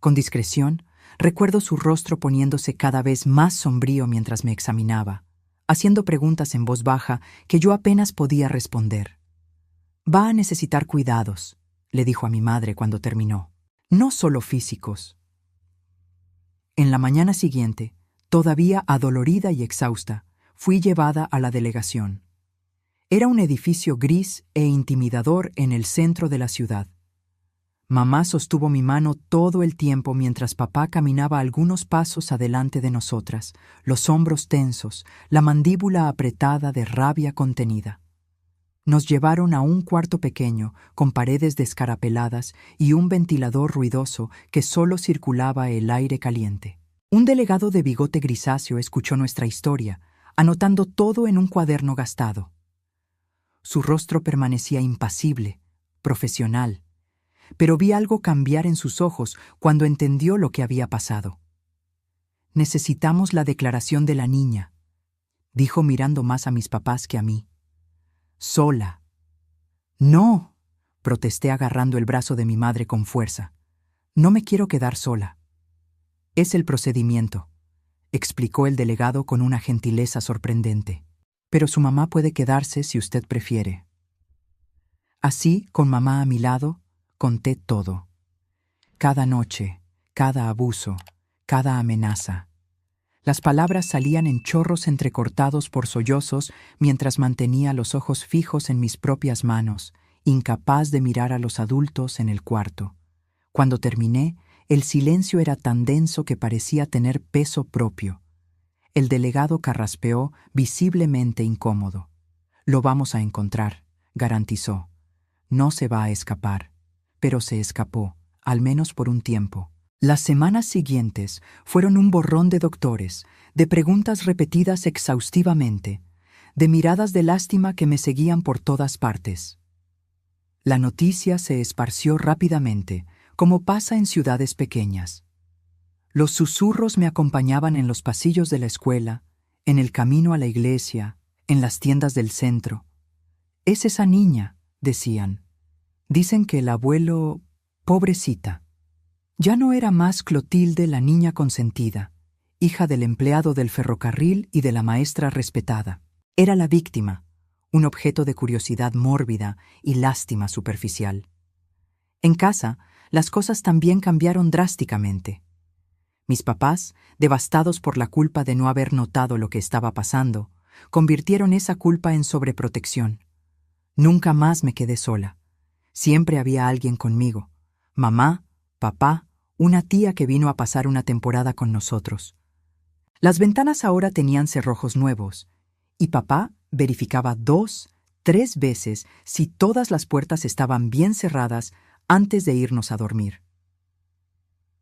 Con discreción, recuerdo su rostro poniéndose cada vez más sombrío mientras me examinaba, haciendo preguntas en voz baja que yo apenas podía responder. Va a necesitar cuidados, le dijo a mi madre cuando terminó. No solo físicos. En la mañana siguiente, todavía adolorida y exhausta, fui llevada a la delegación. Era un edificio gris e intimidador en el centro de la ciudad. Mamá sostuvo mi mano todo el tiempo mientras papá caminaba algunos pasos adelante de nosotras, los hombros tensos, la mandíbula apretada de rabia contenida. Nos llevaron a un cuarto pequeño, con paredes descarapeladas y un ventilador ruidoso que solo circulaba el aire caliente. Un delegado de bigote grisáceo escuchó nuestra historia, anotando todo en un cuaderno gastado. Su rostro permanecía impasible, profesional, pero vi algo cambiar en sus ojos cuando entendió lo que había pasado. Necesitamos la declaración de la niña, dijo mirando más a mis papás que a mí. Sola. No, protesté agarrando el brazo de mi madre con fuerza. No me quiero quedar sola. Es el procedimiento, explicó el delegado con una gentileza sorprendente. Pero su mamá puede quedarse si usted prefiere. Así, con mamá a mi lado, conté todo. Cada noche, cada abuso, cada amenaza. Las palabras salían en chorros entrecortados por sollozos mientras mantenía los ojos fijos en mis propias manos, incapaz de mirar a los adultos en el cuarto. Cuando terminé, el silencio era tan denso que parecía tener peso propio. El delegado carraspeó, visiblemente incómodo. «Lo vamos a encontrar», garantizó. «No se va a escapar». Pero se escapó, al menos por un tiempo. Las semanas siguientes fueron un borrón de doctores, de preguntas repetidas exhaustivamente, de miradas de lástima que me seguían por todas partes. La noticia se esparció rápidamente, como pasa en ciudades pequeñas. Los susurros me acompañaban en los pasillos de la escuela, en el camino a la iglesia, en las tiendas del centro. «Es esa niña», decían. «Dicen que el abuelo... pobrecita». Ya no era más Clotilde la niña consentida, hija del empleado del ferrocarril y de la maestra respetada. Era la víctima, un objeto de curiosidad mórbida y lástima superficial. En casa, las cosas también cambiaron drásticamente. Mis papás, devastados por la culpa de no haber notado lo que estaba pasando, convirtieron esa culpa en sobreprotección. Nunca más me quedé sola. Siempre había alguien conmigo. Mamá, papá, una tía que vino a pasar una temporada con nosotros. Las ventanas ahora tenían cerrojos nuevos, y papá verificaba 2, 3 veces si todas las puertas estaban bien cerradas antes de irnos a dormir.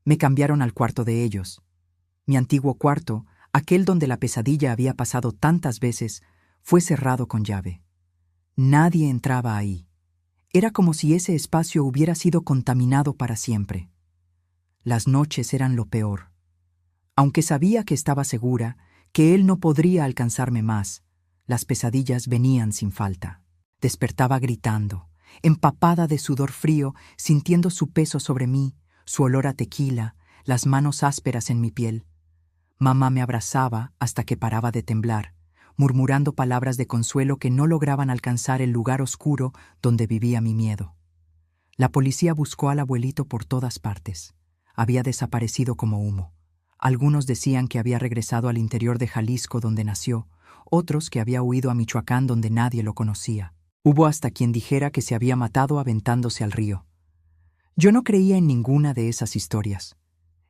Me cambiaron al cuarto de ellos. Mi antiguo cuarto, aquel donde la pesadilla había pasado tantas veces, fue cerrado con llave. Nadie entraba ahí. Era como si ese espacio hubiera sido contaminado para siempre. Las noches eran lo peor. Aunque sabía que estaba segura, que él no podría alcanzarme más, las pesadillas venían sin falta. Despertaba gritando, empapada de sudor frío, sintiendo su peso sobre mí, su olor a tequila, las manos ásperas en mi piel. Mamá me abrazaba hasta que paraba de temblar, murmurando palabras de consuelo que no lograban alcanzar el lugar oscuro donde vivía mi miedo. La policía buscó al abuelito por todas partes. Había desaparecido como humo. Algunos decían que había regresado al interior de Jalisco donde nació, otros que había huido a Michoacán donde nadie lo conocía. Hubo hasta quien dijera que se había matado aventándose al río. Yo no creía en ninguna de esas historias.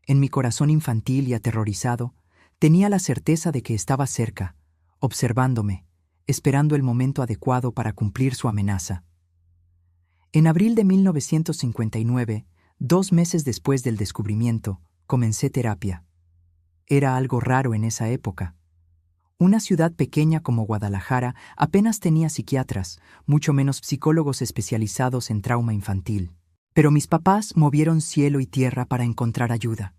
En mi corazón infantil y aterrorizado, tenía la certeza de que estaba cerca, observándome, esperando el momento adecuado para cumplir su amenaza. En abril de 1959, 2 meses después del descubrimiento, comencé terapia. Era algo raro en esa época. Una ciudad pequeña como Guadalajara apenas tenía psiquiatras, mucho menos psicólogos especializados en trauma infantil. Pero mis papás movieron cielo y tierra para encontrar ayuda.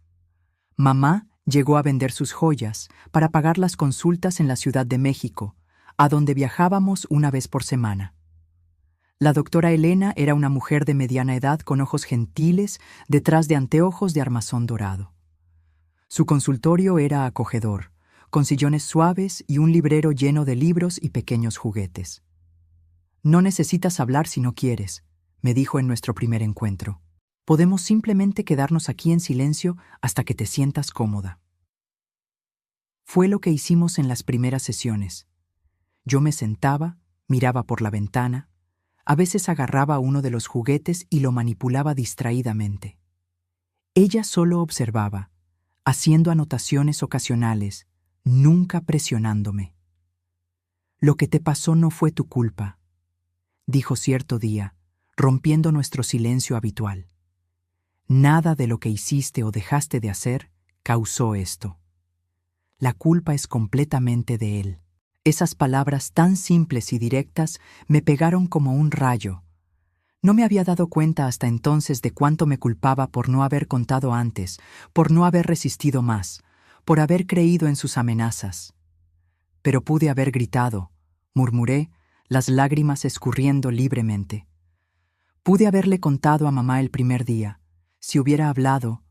Mamá llegó a vender sus joyas para pagar las consultas en la Ciudad de México, a donde viajábamos una vez por semana. La doctora Elena era una mujer de mediana edad con ojos gentiles detrás de anteojos de armazón dorado. Su consultorio era acogedor, con sillones suaves y un librero lleno de libros y pequeños juguetes. «No necesitas hablar si no quieres», me dijo en nuestro primer encuentro. «Podemos simplemente quedarnos aquí en silencio hasta que te sientas cómoda». Fue lo que hicimos en las primeras sesiones. Yo me sentaba, miraba por la ventana, a veces agarraba uno de los juguetes y lo manipulaba distraídamente. Ella solo observaba, haciendo anotaciones ocasionales, nunca presionándome. «Lo que te pasó no fue tu culpa», dijo cierto día, rompiendo nuestro silencio habitual. «Nada de lo que hiciste o dejaste de hacer causó esto. La culpa es completamente de él». Esas palabras tan simples y directas me pegaron como un rayo. No me había dado cuenta hasta entonces de cuánto me culpaba por no haber contado antes, por no haber resistido más, por haber creído en sus amenazas. Pero pude haber gritado, murmuré, las lágrimas escurriendo libremente. Pude haberle contado a mamá el primer día. Si hubiera hablado,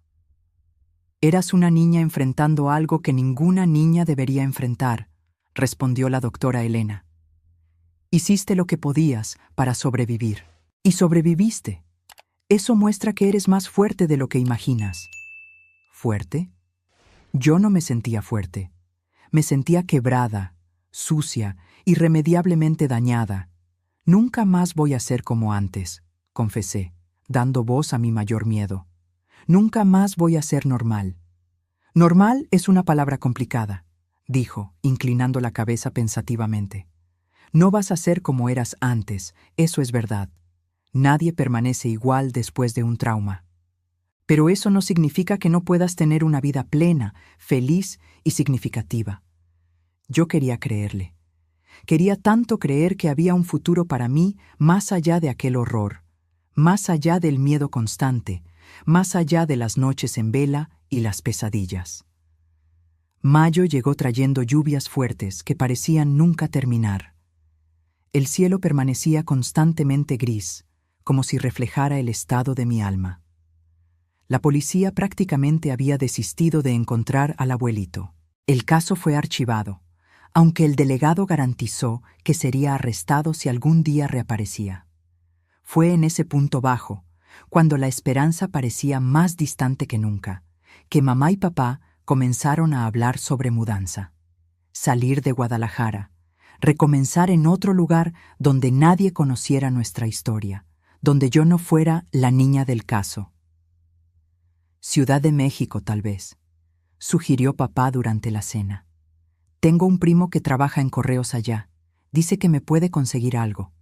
Eras una niña enfrentando algo que ninguna niña debería enfrentar, respondió la doctora Elena. Hiciste lo que podías para sobrevivir. Y sobreviviste. Eso muestra que eres más fuerte de lo que imaginas. ¿Fuerte? Yo no me sentía fuerte. Me sentía quebrada, sucia, irremediablemente dañada. Nunca más voy a ser como antes, confesé, dando voz a mi mayor miedo. Nunca más voy a ser normal. Normal es una palabra complicada, dijo, inclinando la cabeza pensativamente. No vas a ser como eras antes, eso es verdad. Nadie permanece igual después de un trauma. Pero eso no significa que no puedas tener una vida plena, feliz y significativa. Yo quería creerle. Quería tanto creer que había un futuro para mí más allá de aquel horror, más allá del miedo constante, más allá de las noches en vela y las pesadillas. Mayo llegó trayendo lluvias fuertes que parecían nunca terminar. El cielo permanecía constantemente gris, como si reflejara el estado de mi alma. La policía prácticamente había desistido de encontrar al abuelito. El caso fue archivado, aunque el delegado garantizó que sería arrestado si algún día reaparecía. Fue en ese punto bajo, cuando la esperanza parecía más distante que nunca, que mamá y papá comenzaron a hablar sobre mudanza. Salir de Guadalajara, recomenzar en otro lugar donde nadie conociera nuestra historia, donde yo no fuera la niña del caso. Ciudad de México, tal vez, sugirió papá durante la cena. Tengo un primo que trabaja en correos allá. Dice que me puede conseguir algo.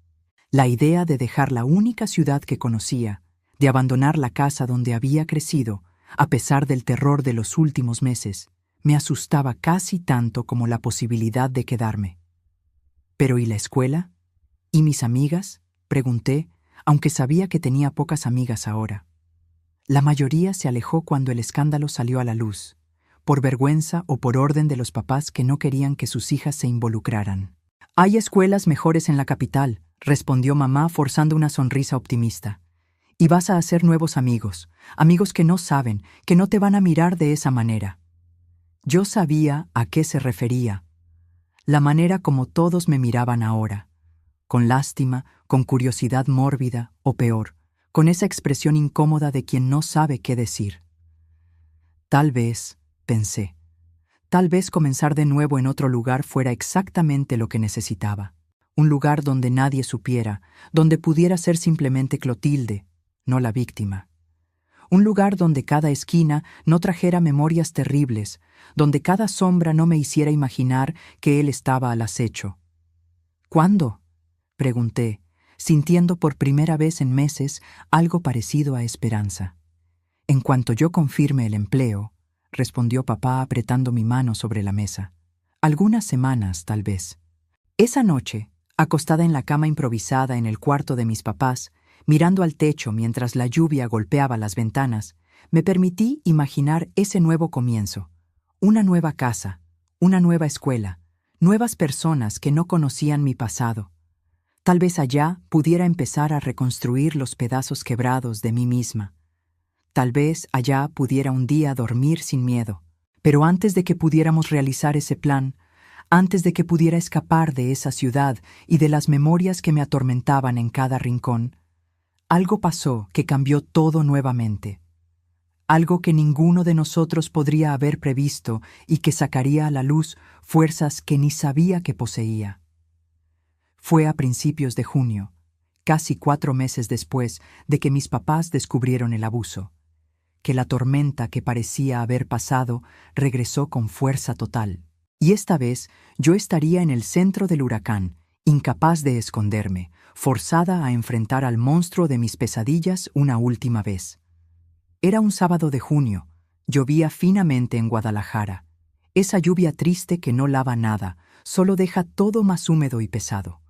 La idea de dejar la única ciudad que conocía, de abandonar la casa donde había crecido, a pesar del terror de los últimos meses, me asustaba casi tanto como la posibilidad de quedarme. ¿Pero y la escuela? ¿Y mis amigas?, pregunté, aunque sabía que tenía pocas amigas ahora. La mayoría se alejó cuando el escándalo salió a la luz, por vergüenza o por orden de los papás que no querían que sus hijas se involucraran. Hay escuelas mejores en la capital, respondió mamá forzando una sonrisa optimista. Y vas a hacer nuevos amigos, amigos que no saben, que no te van a mirar de esa manera. Yo sabía a qué se refería. La manera como todos me miraban ahora, con lástima, con curiosidad mórbida o peor, con esa expresión incómoda de quien no sabe qué decir. Tal vez, pensé, tal vez comenzar de nuevo en otro lugar fuera exactamente lo que necesitaba. Un lugar donde nadie supiera, donde pudiera ser simplemente Clotilde, no la víctima. Un lugar donde cada esquina no trajera memorias terribles, donde cada sombra no me hiciera imaginar que él estaba al acecho. ¿Cuándo?, pregunté, sintiendo por primera vez en meses algo parecido a esperanza. En cuanto yo confirme el empleo, respondió papá apretando mi mano sobre la mesa. Algunas semanas, tal vez. Esa noche, acostada en la cama improvisada en el cuarto de mis papás, mirando al techo mientras la lluvia golpeaba las ventanas, me permití imaginar ese nuevo comienzo. Una nueva casa, una nueva escuela, nuevas personas que no conocían mi pasado. Tal vez allá pudiera empezar a reconstruir los pedazos quebrados de mí misma. Tal vez allá pudiera un día dormir sin miedo. Pero antes de que pudiéramos realizar ese plan, antes de que pudiera escapar de esa ciudad y de las memorias que me atormentaban en cada rincón, algo pasó que cambió todo nuevamente. Algo que ninguno de nosotros podría haber previsto y que sacaría a la luz fuerzas que ni sabía que poseía. Fue a principios de junio, casi 4 meses después de que mis papás descubrieron el abuso, que la tormenta que parecía haber pasado regresó con fuerza total. Y esta vez yo estaría en el centro del huracán, incapaz de esconderme, forzada a enfrentar al monstruo de mis pesadillas una última vez. Era un sábado de junio, llovía finamente en Guadalajara. Esa lluvia triste que no lava nada, solo deja todo más húmedo y pesado.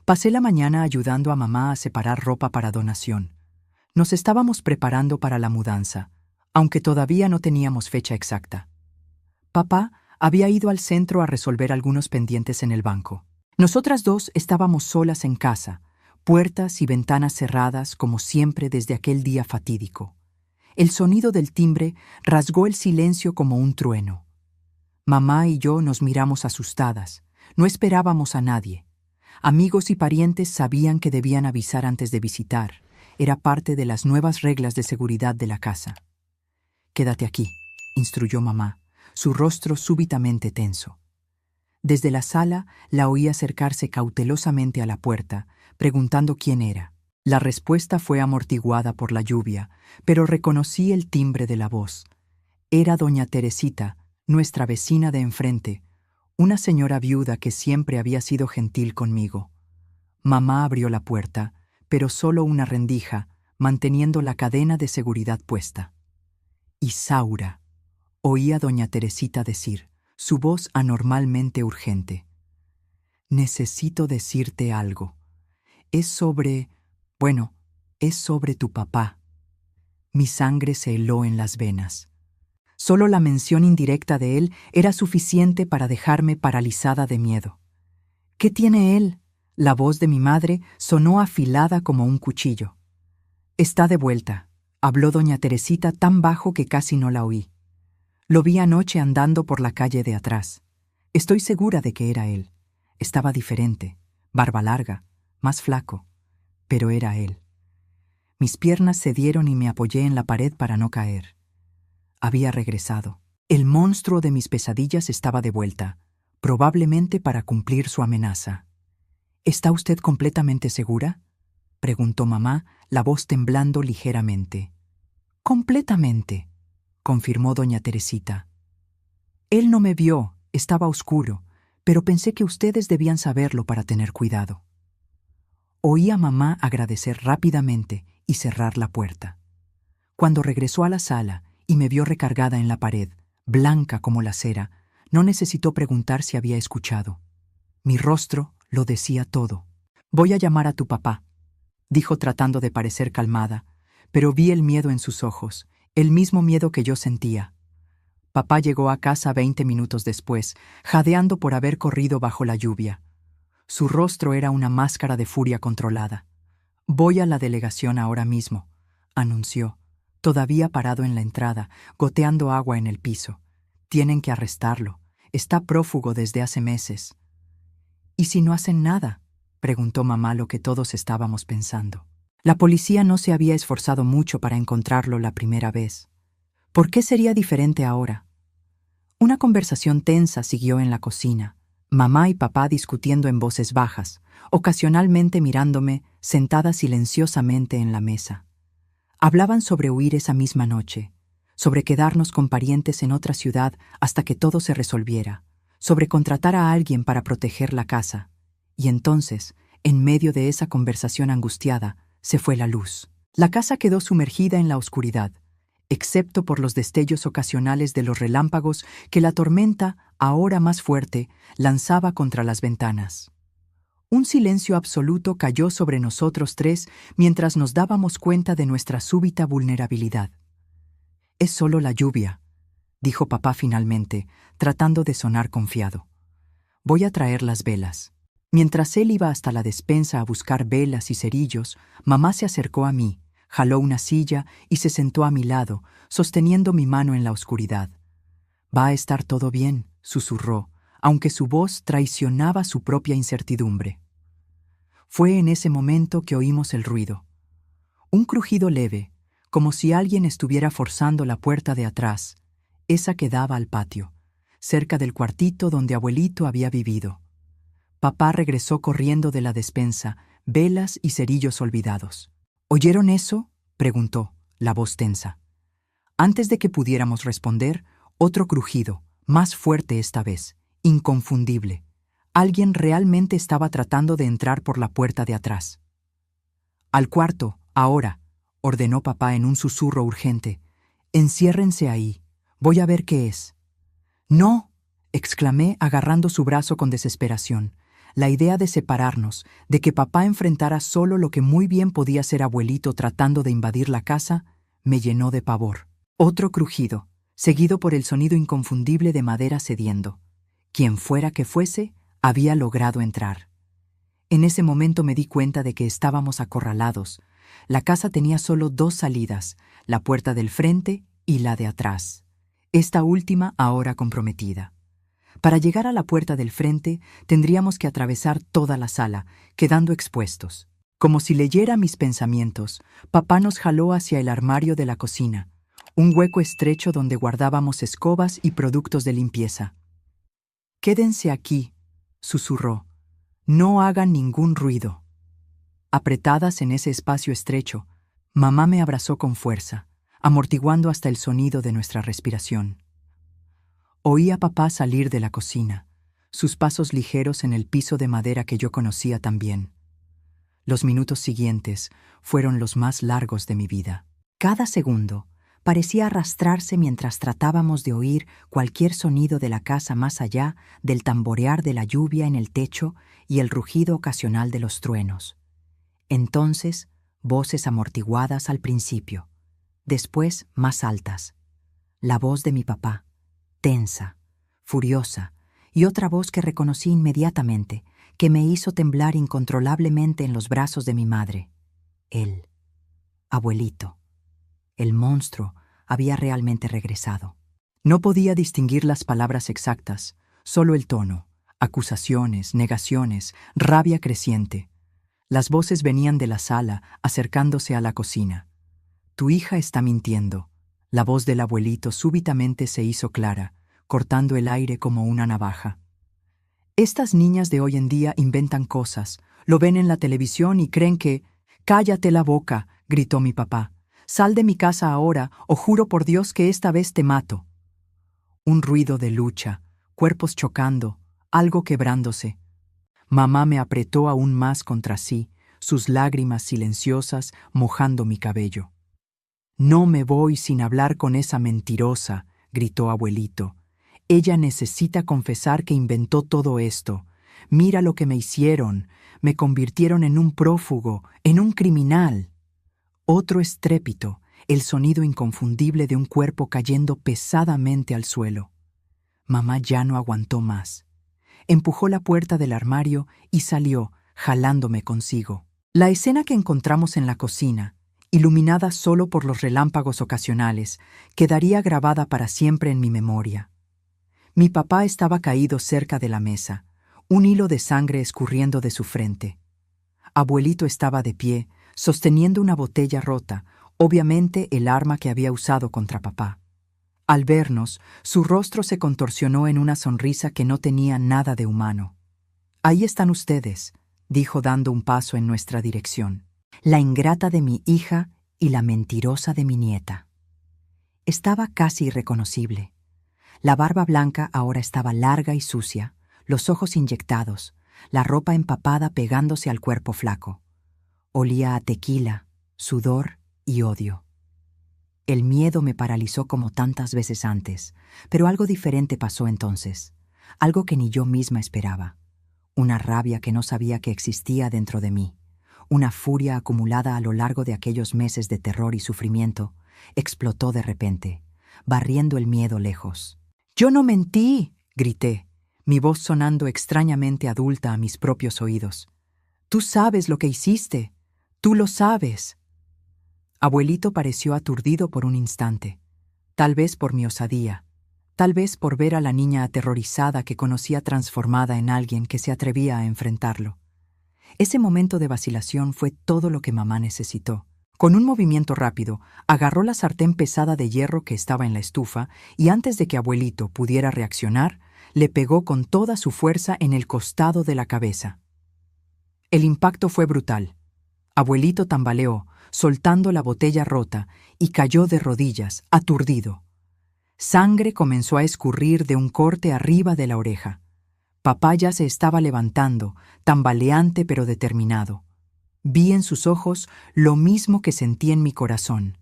Pasé la mañana ayudando a mamá a separar ropa para donación. Nos estábamos preparando para la mudanza, aunque todavía no teníamos fecha exacta. Papá había ido al centro a resolver algunos pendientes en el banco. Nosotras dos estábamos solas en casa, puertas y ventanas cerradas como siempre desde aquel día fatídico. El sonido del timbre rasgó el silencio como un trueno. Mamá y yo nos miramos asustadas. No esperábamos a nadie. Amigos y parientes sabían que debían avisar antes de visitar. Era parte de las nuevas reglas de seguridad de la casa. «Quédate aquí», instruyó mamá, su rostro súbitamente tenso. Desde la sala la oí acercarse cautelosamente a la puerta, preguntando quién era. La respuesta fue amortiguada por la lluvia, pero reconocí el timbre de la voz. Era doña Teresita, nuestra vecina de enfrente, una señora viuda que siempre había sido gentil conmigo. Mamá abrió la puerta, pero solo una rendija, manteniendo la cadena de seguridad puesta. «Isaura», oí a doña Teresita decir, su voz anormalmente urgente. «Necesito decirte algo. Es sobre tu papá». Mi sangre se heló en las venas. Solo la mención indirecta de él era suficiente para dejarme paralizada de miedo. «¿Qué tiene él?». La voz de mi madre sonó afilada como un cuchillo. «Está de vuelta», habló doña Teresita tan bajo que casi no la oí. «Lo vi anoche andando por la calle de atrás. Estoy segura de que era él. Estaba diferente, barba larga, más flaco, pero era él». Mis piernas cedieron y me apoyé en la pared para no caer. Había regresado. El monstruo de mis pesadillas estaba de vuelta, probablemente para cumplir su amenaza. «¿Está usted completamente segura?», preguntó mamá, la voz temblando ligeramente. «Completamente», confirmó doña Teresita. «Él no me vio, estaba oscuro, pero pensé que ustedes debían saberlo para tener cuidado». Oí a mamá agradecer rápidamente y cerrar la puerta. Cuando regresó a la sala y me vio recargada en la pared, blanca como la cera, no necesitó preguntar si había escuchado. Mi rostro lo decía todo. «Voy a llamar a tu papá», dijo tratando de parecer calmada, pero vi el miedo en sus ojos, el mismo miedo que yo sentía. Papá llegó a casa 20 minutos después, jadeando por haber corrido bajo la lluvia. Su rostro era una máscara de furia controlada. «Voy a la delegación ahora mismo», anunció, todavía parado en la entrada, goteando agua en el piso. «Tienen que arrestarlo. Está prófugo desde hace meses». «¿Y si no hacen nada?», preguntó mamá, lo que todos estábamos pensando. La policía no se había esforzado mucho para encontrarlo la primera vez. ¿Por qué sería diferente ahora? Una conversación tensa siguió en la cocina. Mamá y papá discutiendo en voces bajas, ocasionalmente mirándome, sentada silenciosamente en la mesa. Hablaban sobre huir esa misma noche, sobre quedarnos con parientes en otra ciudad hasta que todo se resolviera, sobre contratar a alguien para proteger la casa. Y entonces, en medio de esa conversación angustiada, se fue la luz. La casa quedó sumergida en la oscuridad, excepto por los destellos ocasionales de los relámpagos que la tormenta, ahora más fuerte, lanzaba contra las ventanas. Un silencio absoluto cayó sobre nosotros tres mientras nos dábamos cuenta de nuestra súbita vulnerabilidad. «Es solo la lluvia», dijo papá finalmente, tratando de sonar confiado. «Voy a traer las velas». Mientras él iba hasta la despensa a buscar velas y cerillos, mamá se acercó a mí, jaló una silla y se sentó a mi lado, sosteniendo mi mano en la oscuridad. «Va a estar todo bien», susurró, aunque su voz traicionaba su propia incertidumbre. Fue en ese momento que oímos el ruido. Un crujido leve, como si alguien estuviera forzando la puerta de atrás, esa que daba al patio, cerca del cuartito donde abuelito había vivido. Papá regresó corriendo de la despensa, velas y cerillos olvidados. «¿Oyeron eso?», preguntó, la voz tensa. Antes de que pudiéramos responder, otro crujido, más fuerte esta vez, inconfundible. Alguien realmente estaba tratando de entrar por la puerta de atrás. «Al cuarto, ahora», ordenó papá en un susurro urgente. «Enciérrense ahí. Voy a ver qué es». «No», exclamé agarrando su brazo con desesperación. La idea de separarnos, de que papá enfrentara solo lo que muy bien podía ser abuelito tratando de invadir la casa, me llenó de pavor. Otro crujido, seguido por el sonido inconfundible de madera cediendo. Quien fuera que fuese, había logrado entrar. En ese momento me di cuenta de que estábamos acorralados. La casa tenía solo 2 salidas, la puerta del frente y la de atrás, esta última ahora comprometida. Para llegar a la puerta del frente tendríamos que atravesar toda la sala, quedando expuestos. Como si leyera mis pensamientos, papá nos jaló hacia el armario de la cocina, un hueco estrecho donde guardábamos escobas y productos de limpieza. «Quédense aquí», susurró. «No hagan ningún ruido». Apretadas en ese espacio estrecho, mamá me abrazó con fuerza, amortiguando hasta el sonido de nuestra respiración. Oí a papá salir de la cocina, sus pasos ligeros en el piso de madera que yo conocía tan bien. Los minutos siguientes fueron los más largos de mi vida. Cada segundo parecía arrastrarse mientras tratábamos de oír cualquier sonido de la casa más allá del tamborear de la lluvia en el techo y el rugido ocasional de los truenos. Entonces, voces amortiguadas al principio, después más altas. La voz de mi papá, tensa, furiosa, y otra voz que reconocí inmediatamente, que me hizo temblar incontrolablemente en los brazos de mi madre. Él, abuelito. El monstruo había realmente regresado. No podía distinguir las palabras exactas, solo el tono, acusaciones, negaciones, rabia creciente. Las voces venían de la sala, acercándose a la cocina. «Tu hija está mintiendo». La voz del abuelito súbitamente se hizo clara, cortando el aire como una navaja. «Estas niñas de hoy en día inventan cosas, lo ven en la televisión y creen que...» «Cállate la boca», gritó mi papá. «Sal de mi casa ahora, o juro por Dios que esta vez te mato». Un ruido de lucha, cuerpos chocando, algo quebrándose. Mamá me apretó aún más contra sí, sus lágrimas silenciosas mojando mi cabello. «No me voy sin hablar con esa mentirosa», gritó abuelito. «Ella necesita confesar que inventó todo esto. Mira lo que me hicieron. Me convirtieron en un prófugo, en un criminal». Otro estrépito, el sonido inconfundible de un cuerpo cayendo pesadamente al suelo. Mamá ya no aguantó más. Empujó la puerta del armario y salió, jalándome consigo. La escena que encontramos en la cocina, iluminada solo por los relámpagos ocasionales, quedaría grabada para siempre en mi memoria. Mi papá estaba caído cerca de la mesa, un hilo de sangre escurriendo de su frente. Abuelito estaba de pie, sosteniendo una botella rota, obviamente el arma que había usado contra papá. Al vernos, su rostro se contorsionó en una sonrisa que no tenía nada de humano. «Ahí están ustedes», dijo dando un paso en nuestra dirección. «La ingrata de mi hija y la mentirosa de mi nieta». Estaba casi irreconocible. La barba blanca ahora estaba larga y sucia, los ojos inyectados, la ropa empapada pegándose al cuerpo flaco. Olía a tequila, sudor y odio. El miedo me paralizó como tantas veces antes, pero algo diferente pasó entonces, algo que ni yo misma esperaba. Una rabia que no sabía que existía dentro de mí, una furia acumulada a lo largo de aquellos meses de terror y sufrimiento, explotó de repente, barriendo el miedo lejos. «¡Yo no mentí!», grité, mi voz sonando extrañamente adulta a mis propios oídos. «Tú sabes lo que hiciste. Tú lo sabes». Abuelito pareció aturdido por un instante, tal vez por mi osadía, tal vez por ver a la niña aterrorizada que conocía transformada en alguien que se atrevía a enfrentarlo. Ese momento de vacilación fue todo lo que mamá necesitó. Con un movimiento rápido, agarró la sartén pesada de hierro que estaba en la estufa y antes de que abuelito pudiera reaccionar, le pegó con toda su fuerza en el costado de la cabeza. El impacto fue brutal. Abuelito tambaleó, soltando la botella rota, y cayó de rodillas, aturdido. Sangre comenzó a escurrir de un corte arriba de la oreja. Papá ya se estaba levantando, tambaleante pero determinado. Vi en sus ojos lo mismo que sentí en mi corazón.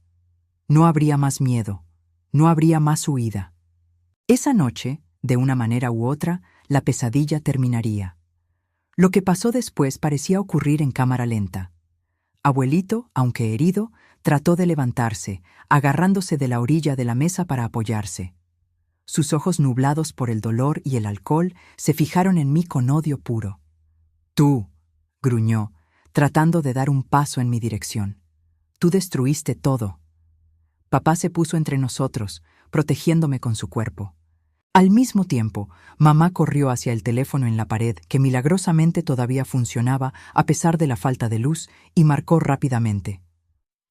No habría más miedo, no habría más huida. Esa noche, de una manera u otra, la pesadilla terminaría. Lo que pasó después parecía ocurrir en cámara lenta. Abuelito, aunque herido, trató de levantarse, agarrándose de la orilla de la mesa para apoyarse. Sus ojos nublados por el dolor y el alcohol se fijaron en mí con odio puro. «Tú», gruñó, tratando de dar un paso en mi dirección. «Tú destruiste todo». Papá se puso entre nosotros, protegiéndome con su cuerpo. Al mismo tiempo, mamá corrió hacia el teléfono en la pared, que milagrosamente todavía funcionaba a pesar de la falta de luz, y marcó rápidamente.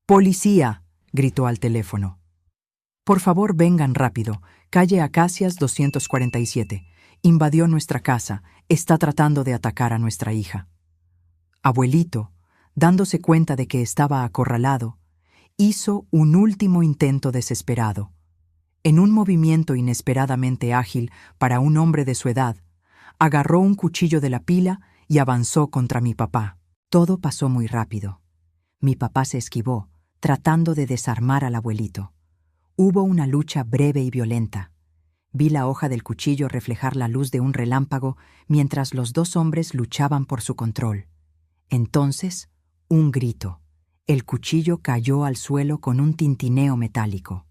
«¡Policía!», gritó al teléfono. «Por favor, vengan rápido. Calle Acacias 247. Invadió nuestra casa. Está tratando de atacar a nuestra hija». Abuelito, dándose cuenta de que estaba acorralado, hizo un último intento desesperado. En un movimiento inesperadamente ágil para un hombre de su edad, agarró un cuchillo de la pila y avanzó contra mi papá. Todo pasó muy rápido. Mi papá se esquivó, tratando de desarmar al abuelito. Hubo una lucha breve y violenta. Vi la hoja del cuchillo reflejar la luz de un relámpago mientras los dos hombres luchaban por su control. Entonces, un grito. El cuchillo cayó al suelo con un tintineo metálico.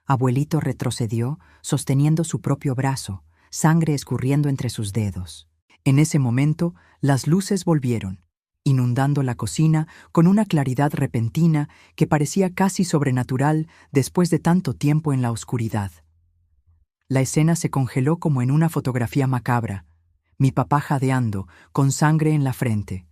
Abuelito retrocedió, sosteniendo su propio brazo, sangre escurriendo entre sus dedos. En ese momento, las luces volvieron, inundando la cocina con una claridad repentina que parecía casi sobrenatural después de tanto tiempo en la oscuridad. La escena se congeló como en una fotografía macabra. Mi papá jadeando, con sangre en la frente.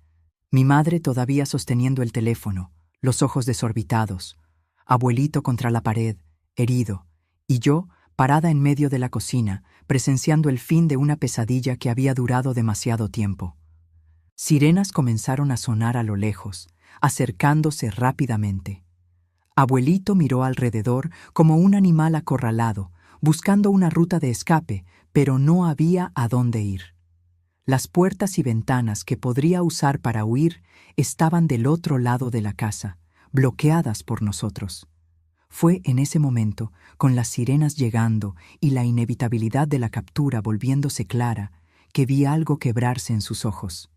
Mi madre todavía sosteniendo el teléfono, los ojos desorbitados. Abuelito contra la pared, herido, y yo parada en medio de la cocina, presenciando el fin de una pesadilla que había durado demasiado tiempo. Sirenas comenzaron a sonar a lo lejos, acercándose rápidamente. Abuelito miró alrededor como un animal acorralado, buscando una ruta de escape, pero no había a dónde ir. Las puertas y ventanas que podría usar para huir estaban del otro lado de la casa, bloqueadas por nosotros. Fue en ese momento, con las sirenas llegando y la inevitabilidad de la captura volviéndose clara, que vi algo quebrarse en sus ojos.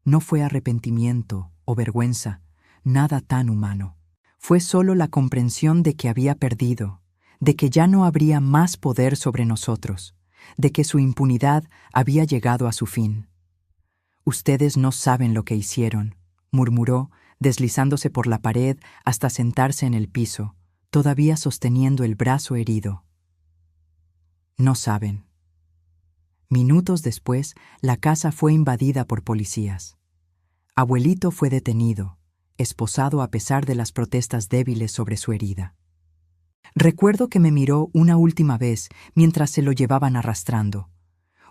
No fue arrepentimiento o vergüenza, nada tan humano. Fue solo la comprensión de que había perdido, de que ya no habría más poder sobre nosotros, de que su impunidad había llegado a su fin. «Ustedes no saben lo que hicieron», murmuró, deslizándose por la pared hasta sentarse en el piso, todavía sosteniendo el brazo herido. «No saben». Minutos después, la casa fue invadida por policías. Abuelito fue detenido, esposado a pesar de las protestas débiles sobre su herida. Recuerdo que me miró una última vez mientras se lo llevaban arrastrando.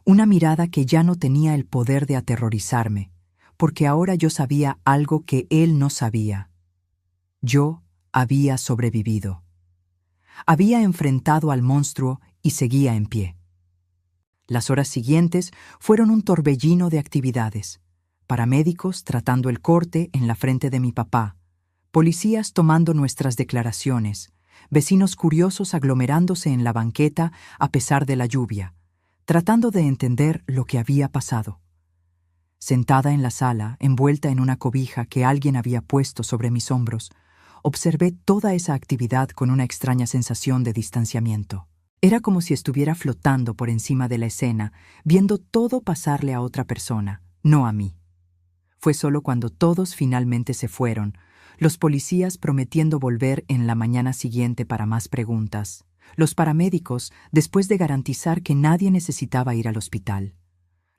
Una mirada que ya no tenía el poder de aterrorizarme, porque ahora yo sabía algo que él no sabía. Yo había sobrevivido. Había enfrentado al monstruo y seguía en pie. Las horas siguientes fueron un torbellino de actividades. Paramédicos tratando el corte en la frente de mi papá, policías tomando nuestras declaraciones, vecinos curiosos aglomerándose en la banqueta a pesar de la lluvia, tratando de entender lo que había pasado. Sentada en la sala, envuelta en una cobija que alguien había puesto sobre mis hombros, observé toda esa actividad con una extraña sensación de distanciamiento. Era como si estuviera flotando por encima de la escena, viendo todo pasarle a otra persona, no a mí. Fue solo cuando todos finalmente se fueron, los policías prometiendo volver en la mañana siguiente para más preguntas, los paramédicos después de garantizar que nadie necesitaba ir al hospital,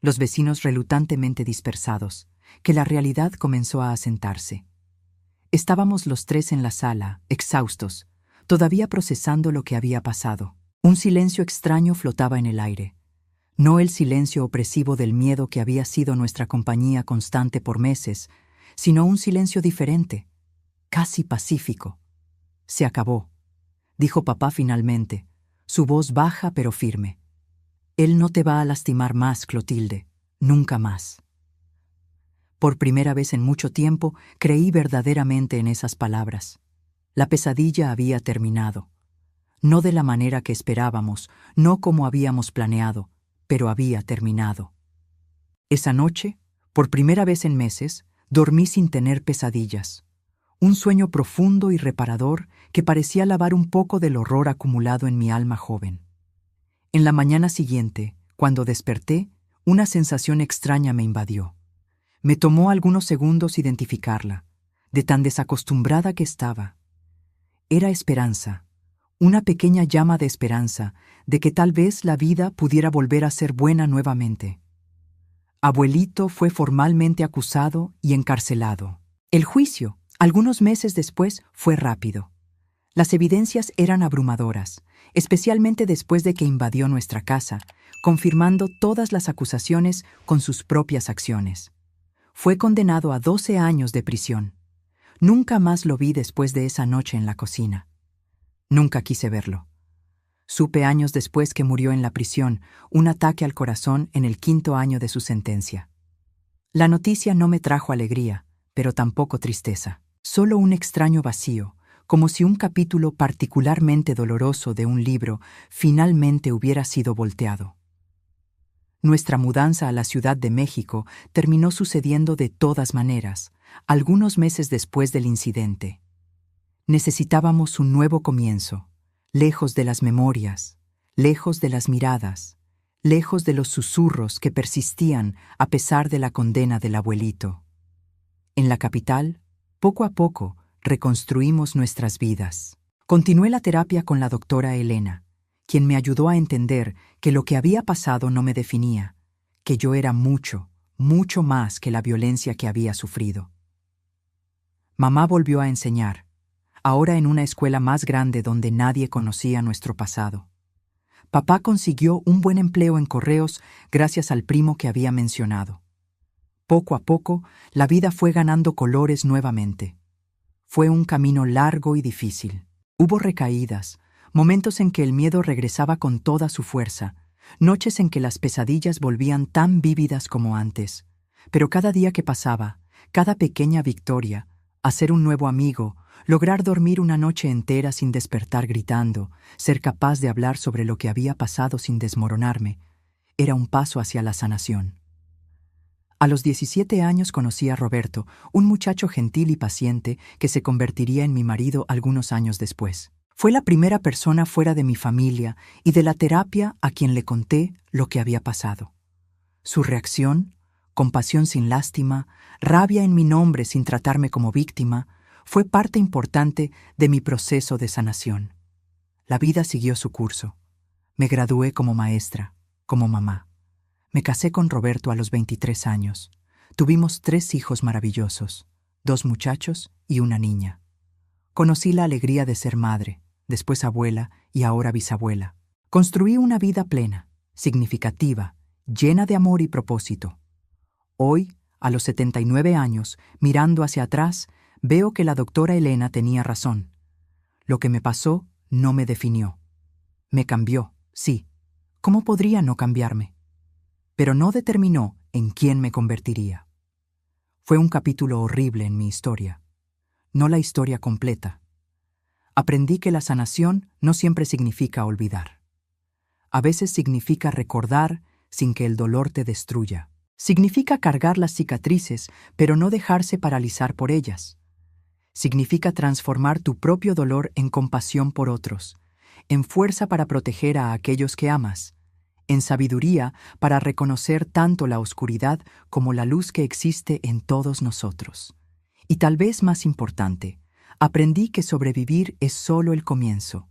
los vecinos relutantemente dispersados, que la realidad comenzó a asentarse. Estábamos los tres en la sala, exhaustos, todavía procesando lo que había pasado. Un silencio extraño flotaba en el aire. No el silencio opresivo del miedo que había sido nuestra compañía constante por meses, sino un silencio diferente, casi pacífico. «Se acabó», dijo papá finalmente, su voz baja pero firme. «Él no te va a lastimar más, Clotilde, nunca más». Por primera vez en mucho tiempo creí verdaderamente en esas palabras. La pesadilla había terminado. No de la manera que esperábamos, no como habíamos planeado, pero había terminado. Esa noche, por primera vez en meses, dormí sin tener pesadillas. Un sueño profundo y reparador que parecía lavar un poco del horror acumulado en mi alma joven. En la mañana siguiente, cuando desperté, una sensación extraña me invadió. Me tomó algunos segundos identificarla, de tan desacostumbrada que estaba. Era esperanza, una pequeña llama de esperanza de que tal vez la vida pudiera volver a ser buena nuevamente. Abuelito fue formalmente acusado y encarcelado. El juicio, algunos meses después, fue rápido. Las evidencias eran abrumadoras, especialmente después de que invadió nuestra casa, confirmando todas las acusaciones con sus propias acciones. Fue condenado a 12 años de prisión. Nunca más lo vi después de esa noche en la cocina. Nunca quise verlo. Supe años después que murió en la prisión, un ataque al corazón en el 5º año de su sentencia. La noticia no me trajo alegría, pero tampoco tristeza. Solo un extraño vacío, como si un capítulo particularmente doloroso de un libro finalmente hubiera sido volteado. Nuestra mudanza a la Ciudad de México terminó sucediendo de todas maneras, algunos meses después del incidente. Necesitábamos un nuevo comienzo, lejos de las memorias, lejos de las miradas, lejos de los susurros que persistían a pesar de la condena del abuelito. En la capital, poco a poco, reconstruimos nuestras vidas. Continué la terapia con la doctora Elena, quien me ayudó a entender que lo que había pasado no me definía, que yo era mucho, mucho más que la violencia que había sufrido. Mamá volvió a enseñar, ahora en una escuela más grande donde nadie conocía nuestro pasado. Papá consiguió un buen empleo en correos gracias al primo que había mencionado. Poco a poco, la vida fue ganando colores nuevamente. Fue un camino largo y difícil. Hubo recaídas, momentos en que el miedo regresaba con toda su fuerza, noches en que las pesadillas volvían tan vívidas como antes. Pero cada día que pasaba, cada pequeña victoria, hacer un nuevo amigo, lograr dormir una noche entera sin despertar gritando, ser capaz de hablar sobre lo que había pasado sin desmoronarme, era un paso hacia la sanación. A los 17 años conocí a Roberto, un muchacho gentil y paciente que se convertiría en mi marido algunos años después. Fue la primera persona fuera de mi familia y de la terapia a quien le conté lo que había pasado. Su reacción, compasión sin lástima, rabia en mi nombre sin tratarme como víctima, fue parte importante de mi proceso de sanación. La vida siguió su curso. Me gradué como maestra, como mamá. Me casé con Roberto a los 23 años. Tuvimos 3 hijos maravillosos, 2 muchachos y una niña. Conocí la alegría de ser madre, después abuela y ahora bisabuela. Construí una vida plena, significativa, llena de amor y propósito. Hoy, a los 79 años, mirando hacia atrás, veo que la doctora Elena tenía razón. Lo que me pasó no me definió. Me cambió, sí. ¿Cómo podría no cambiarme? Pero no determinó en quién me convertiría. Fue un capítulo horrible en mi historia, no la historia completa. Aprendí que la sanación no siempre significa olvidar. A veces significa recordar sin que el dolor te destruya. Significa cargar las cicatrices, pero no dejarse paralizar por ellas. Significa transformar tu propio dolor en compasión por otros, en fuerza para proteger a aquellos que amas, en sabiduría para reconocer tanto la oscuridad como la luz que existe en todos nosotros. Y tal vez más importante, aprendí que sobrevivir es solo el comienzo.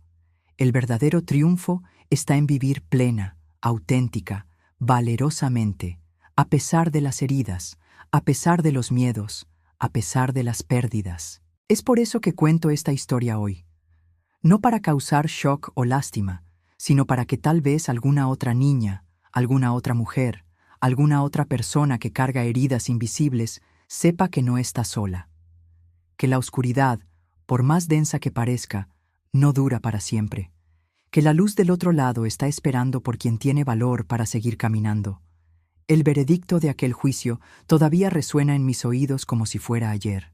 El verdadero triunfo está en vivir plena, auténtica, valerosamente, a pesar de las heridas, a pesar de los miedos, a pesar de las pérdidas. Es por eso que cuento esta historia hoy. No para causar shock o lástima, sino para que tal vez alguna otra niña, alguna otra mujer, alguna otra persona que carga heridas invisibles sepa que no está sola. Que la oscuridad, por más densa que parezca, no dura para siempre. Que la luz del otro lado está esperando por quien tiene valor para seguir caminando. El veredicto de aquel juicio todavía resuena en mis oídos como si fuera ayer.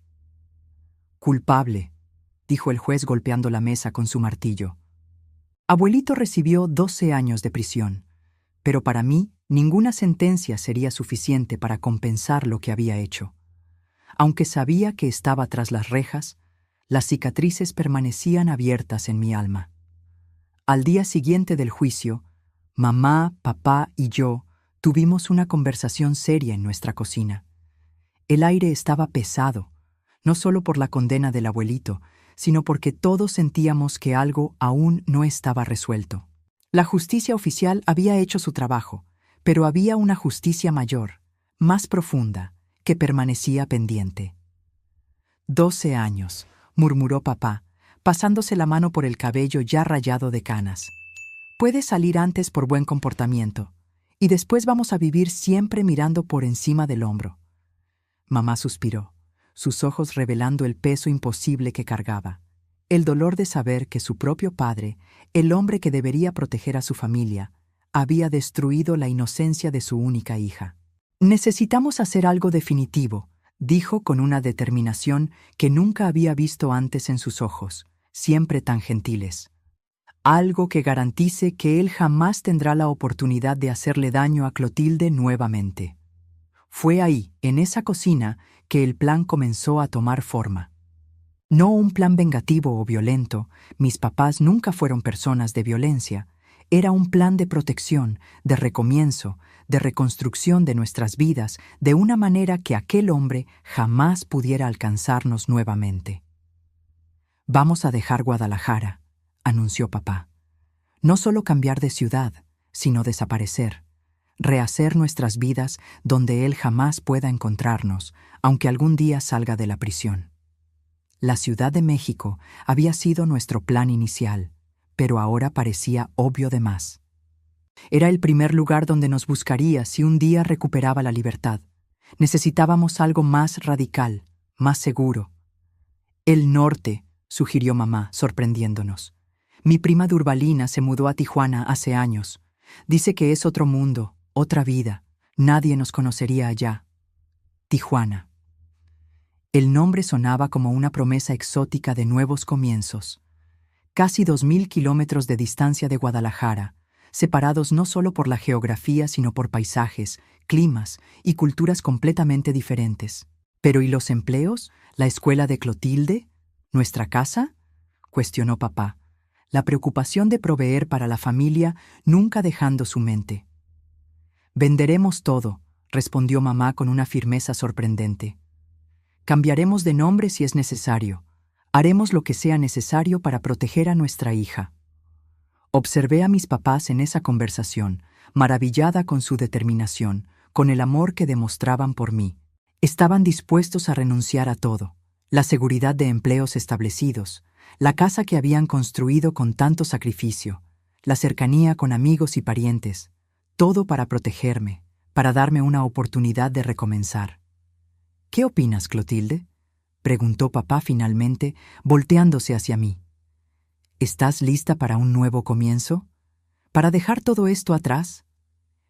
«Culpable», dijo el juez golpeando la mesa con su martillo. Abuelito recibió 12 años de prisión, pero para mí ninguna sentencia sería suficiente para compensar lo que había hecho. Aunque sabía que estaba tras las rejas, las cicatrices permanecían abiertas en mi alma. Al día siguiente del juicio, mamá, papá y yo tuvimos una conversación seria en nuestra cocina. El aire estaba pesado, no solo por la condena del abuelito, sino porque todos sentíamos que algo aún no estaba resuelto. La justicia oficial había hecho su trabajo, pero había una justicia mayor, más profunda, que permanecía pendiente. 12 años, murmuró papá, pasándose la mano por el cabello ya rayado de canas. Puedes salir antes por buen comportamiento, y después vamos a vivir siempre mirando por encima del hombro. Mamá suspiró, sus ojos revelando el peso imposible que cargaba, el dolor de saber que su propio padre, el hombre que debería proteger a su familia, había destruido la inocencia de su única hija. Necesitamos hacer algo definitivo, dijo con una determinación que nunca había visto antes en sus ojos, siempre tan gentiles. Algo que garantice que él jamás tendrá la oportunidad de hacerle daño a Clotilde nuevamente. Fue ahí, en esa cocina, que el plan comenzó a tomar forma. No un plan vengativo o violento, mis papás nunca fueron personas de violencia. Era un plan de protección, de recomienzo, de reconstrucción de nuestras vidas de una manera que aquel hombre jamás pudiera alcanzarnos nuevamente. Vamos a dejar Guadalajara, anunció papá. No solo cambiar de ciudad, sino desaparecer. Rehacer nuestras vidas donde él jamás pueda encontrarnos, aunque algún día salga de la prisión. La Ciudad de México había sido nuestro plan inicial, pero ahora parecía obvio de más. Era el primer lugar donde nos buscaría si un día recuperaba la libertad. Necesitábamos algo más radical, más seguro. El norte, sugirió mamá, sorprendiéndonos. Mi prima Durbalina se mudó a Tijuana hace años. Dice que es otro mundo, otra vida. Nadie nos conocería allá. Tijuana. El nombre sonaba como una promesa exótica de nuevos comienzos. Casi 2000 kilómetros de distancia de Guadalajara, separados no solo por la geografía sino por paisajes, climas y culturas completamente diferentes. ¿Pero y los empleos? ¿La escuela de Clotilde? ¿Nuestra casa? Cuestionó papá, la preocupación de proveer para la familia nunca dejando su mente. Venderemos todo, respondió mamá con una firmeza sorprendente. Cambiaremos de nombre si es necesario. Haremos lo que sea necesario para proteger a nuestra hija. Observé a mis papás en esa conversación, maravillada con su determinación, con el amor que demostraban por mí. Estaban dispuestos a renunciar a todo, la seguridad de empleos establecidos, la casa que habían construido con tanto sacrificio, la cercanía con amigos y parientes, todo para protegerme, para darme una oportunidad de recomenzar. ¿Qué opinas, Clotilde?, preguntó papá finalmente, volteándose hacia mí. ¿Estás lista para un nuevo comienzo? ¿Para dejar todo esto atrás?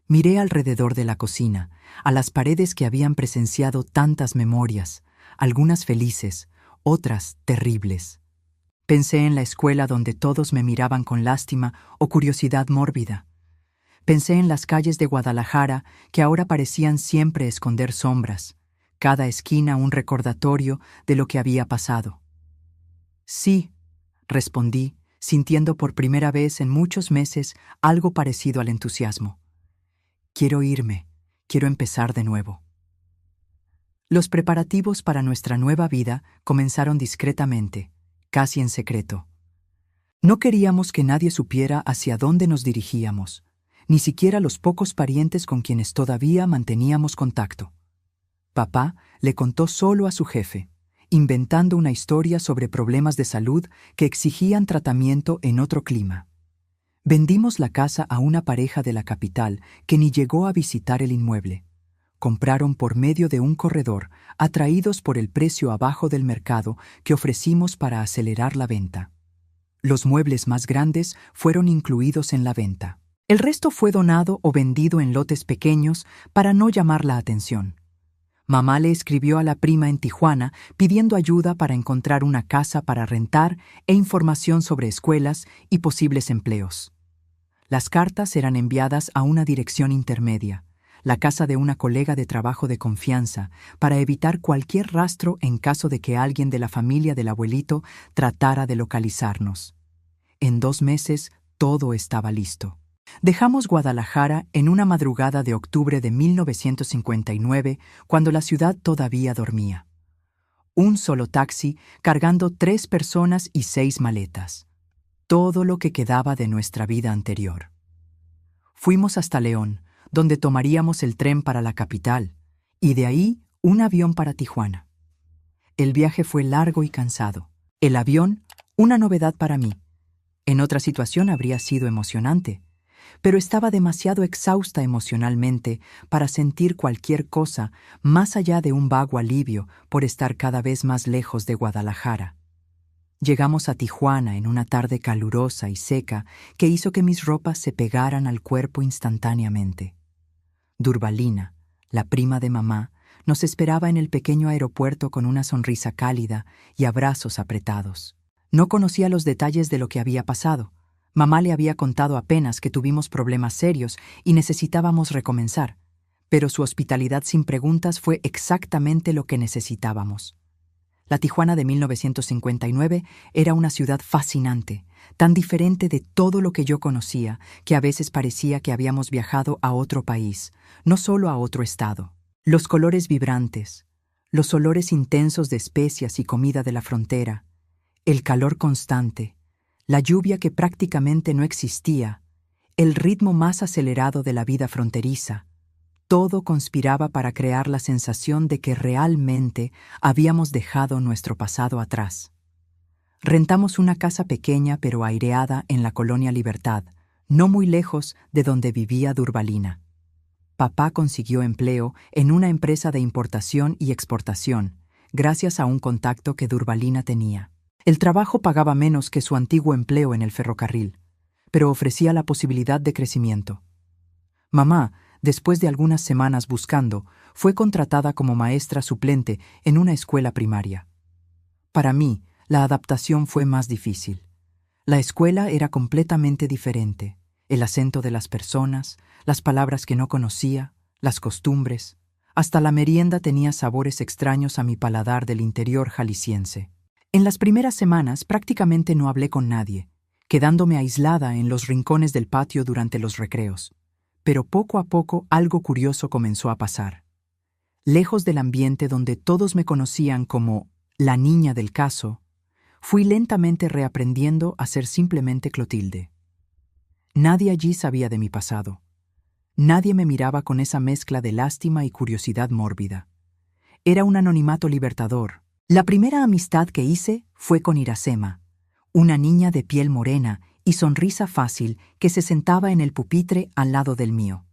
Miré alrededor de la cocina, a las paredes que habían presenciado tantas memorias, algunas felices, otras terribles. Pensé en la escuela donde todos me miraban con lástima o curiosidad mórbida. Pensé en las calles de Guadalajara que ahora parecían siempre esconder sombras, cada esquina un recordatorio de lo que había pasado. Sí, respondí, sintiendo por primera vez en muchos meses algo parecido al entusiasmo. Quiero irme, quiero empezar de nuevo. Los preparativos para nuestra nueva vida comenzaron discretamente, casi en secreto. No queríamos que nadie supiera hacia dónde nos dirigíamos, ni siquiera los pocos parientes con quienes todavía manteníamos contacto. Papá le contó solo a su jefe, inventando una historia sobre problemas de salud que exigían tratamiento en otro clima. Vendimos la casa a una pareja de la capital que ni llegó a visitar el inmueble. Compraron por medio de un corredor, atraídos por el precio abajo del mercado que ofrecimos para acelerar la venta. Los muebles más grandes fueron incluidos en la venta. El resto fue donado o vendido en lotes pequeños para no llamar la atención. Mamá le escribió a la prima en Tijuana pidiendo ayuda para encontrar una casa para rentar e información sobre escuelas y posibles empleos. Las cartas eran enviadas a una dirección intermedia, la casa de una colega de trabajo de confianza, para evitar cualquier rastro en caso de que alguien de la familia del abuelito tratara de localizarnos. En 2 meses todo estaba listo. Dejamos Guadalajara en una madrugada de octubre de 1959, cuando la ciudad todavía dormía. Un solo taxi cargando 3 personas y 6 maletas. Todo lo que quedaba de nuestra vida anterior. Fuimos hasta León, donde tomaríamos el tren para la capital, y de ahí un avión para Tijuana. El viaje fue largo y cansado. El avión, una novedad para mí. En otra situación habría sido emocionante, pero estaba demasiado exhausta emocionalmente para sentir cualquier cosa más allá de un vago alivio por estar cada vez más lejos de Guadalajara. Llegamos a Tijuana en una tarde calurosa y seca que hizo que mis ropas se pegaran al cuerpo instantáneamente. Durvalina, la prima de mamá, nos esperaba en el pequeño aeropuerto con una sonrisa cálida y abrazos apretados. No conocía los detalles de lo que había pasado. Mamá le había contado apenas que tuvimos problemas serios y necesitábamos recomenzar, pero su hospitalidad sin preguntas fue exactamente lo que necesitábamos. La Tijuana de 1959 era una ciudad fascinante, tan diferente de todo lo que yo conocía, que a veces parecía que habíamos viajado a otro país, no solo a otro estado. Los colores vibrantes, los olores intensos de especias y comida de la frontera, el calor constante, la lluvia que prácticamente no existía, el ritmo más acelerado de la vida fronteriza, todo conspiraba para crear la sensación de que realmente habíamos dejado nuestro pasado atrás. Rentamos una casa pequeña pero aireada en la colonia Libertad, no muy lejos de donde vivía Durvalina. Papá consiguió empleo en una empresa de importación y exportación, gracias a un contacto que Durvalina tenía. El trabajo pagaba menos que su antiguo empleo en el ferrocarril, pero ofrecía la posibilidad de crecimiento. Mamá, después de algunas semanas buscando, fue contratada como maestra suplente en una escuela primaria. Para mí, la adaptación fue más difícil. La escuela era completamente diferente. El acento de las personas, las palabras que no conocía, las costumbres. Hasta la merienda tenía sabores extraños a mi paladar del interior jalisciense. En las primeras semanas prácticamente no hablé con nadie, quedándome aislada en los rincones del patio durante los recreos. Pero poco a poco algo curioso comenzó a pasar. Lejos del ambiente donde todos me conocían como la niña del caso, fui lentamente reaprendiendo a ser simplemente Clotilde. Nadie allí sabía de mi pasado. Nadie me miraba con esa mezcla de lástima y curiosidad mórbida. Era un anonimato libertador. La primera amistad que hice fue con Iracema, una niña de piel morena y sonrisa fácil que se sentaba en el pupitre al lado del mío.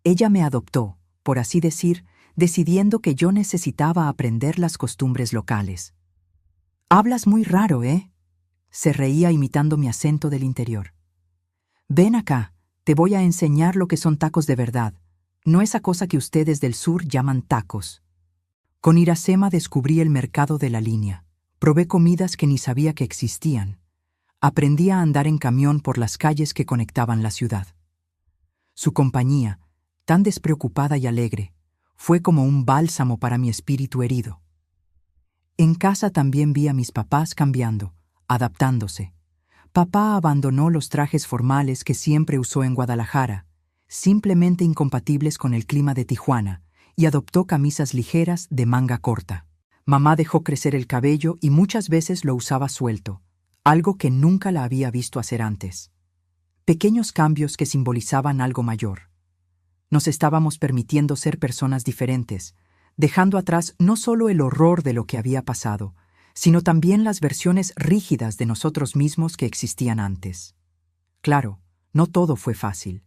Ella me adoptó, por así decir, decidiendo que yo necesitaba aprender las costumbres locales. «Hablas muy raro, ¿eh?», se reía imitando mi acento del interior. «Ven acá, te voy a enseñar lo que son tacos de verdad, no esa cosa que ustedes del sur llaman tacos». Con Iracema descubrí el mercado de la línea. Probé comidas que ni sabía que existían. Aprendí a andar en camión por las calles que conectaban la ciudad. Su compañía, tan despreocupada y alegre, fue como un bálsamo para mi espíritu herido. En casa también vi a mis papás cambiando, adaptándose. Papá abandonó los trajes formales que siempre usó en Guadalajara, simplemente incompatibles con el clima de Tijuana, y adoptó camisas ligeras de manga corta. Mamá dejó crecer el cabello y muchas veces lo usaba suelto, algo que nunca la había visto hacer antes. Pequeños cambios que simbolizaban algo mayor. Nos estábamos permitiendo ser personas diferentes, dejando atrás no solo el horror de lo que había pasado, sino también las versiones rígidas de nosotros mismos que existían antes. Claro, no todo fue fácil.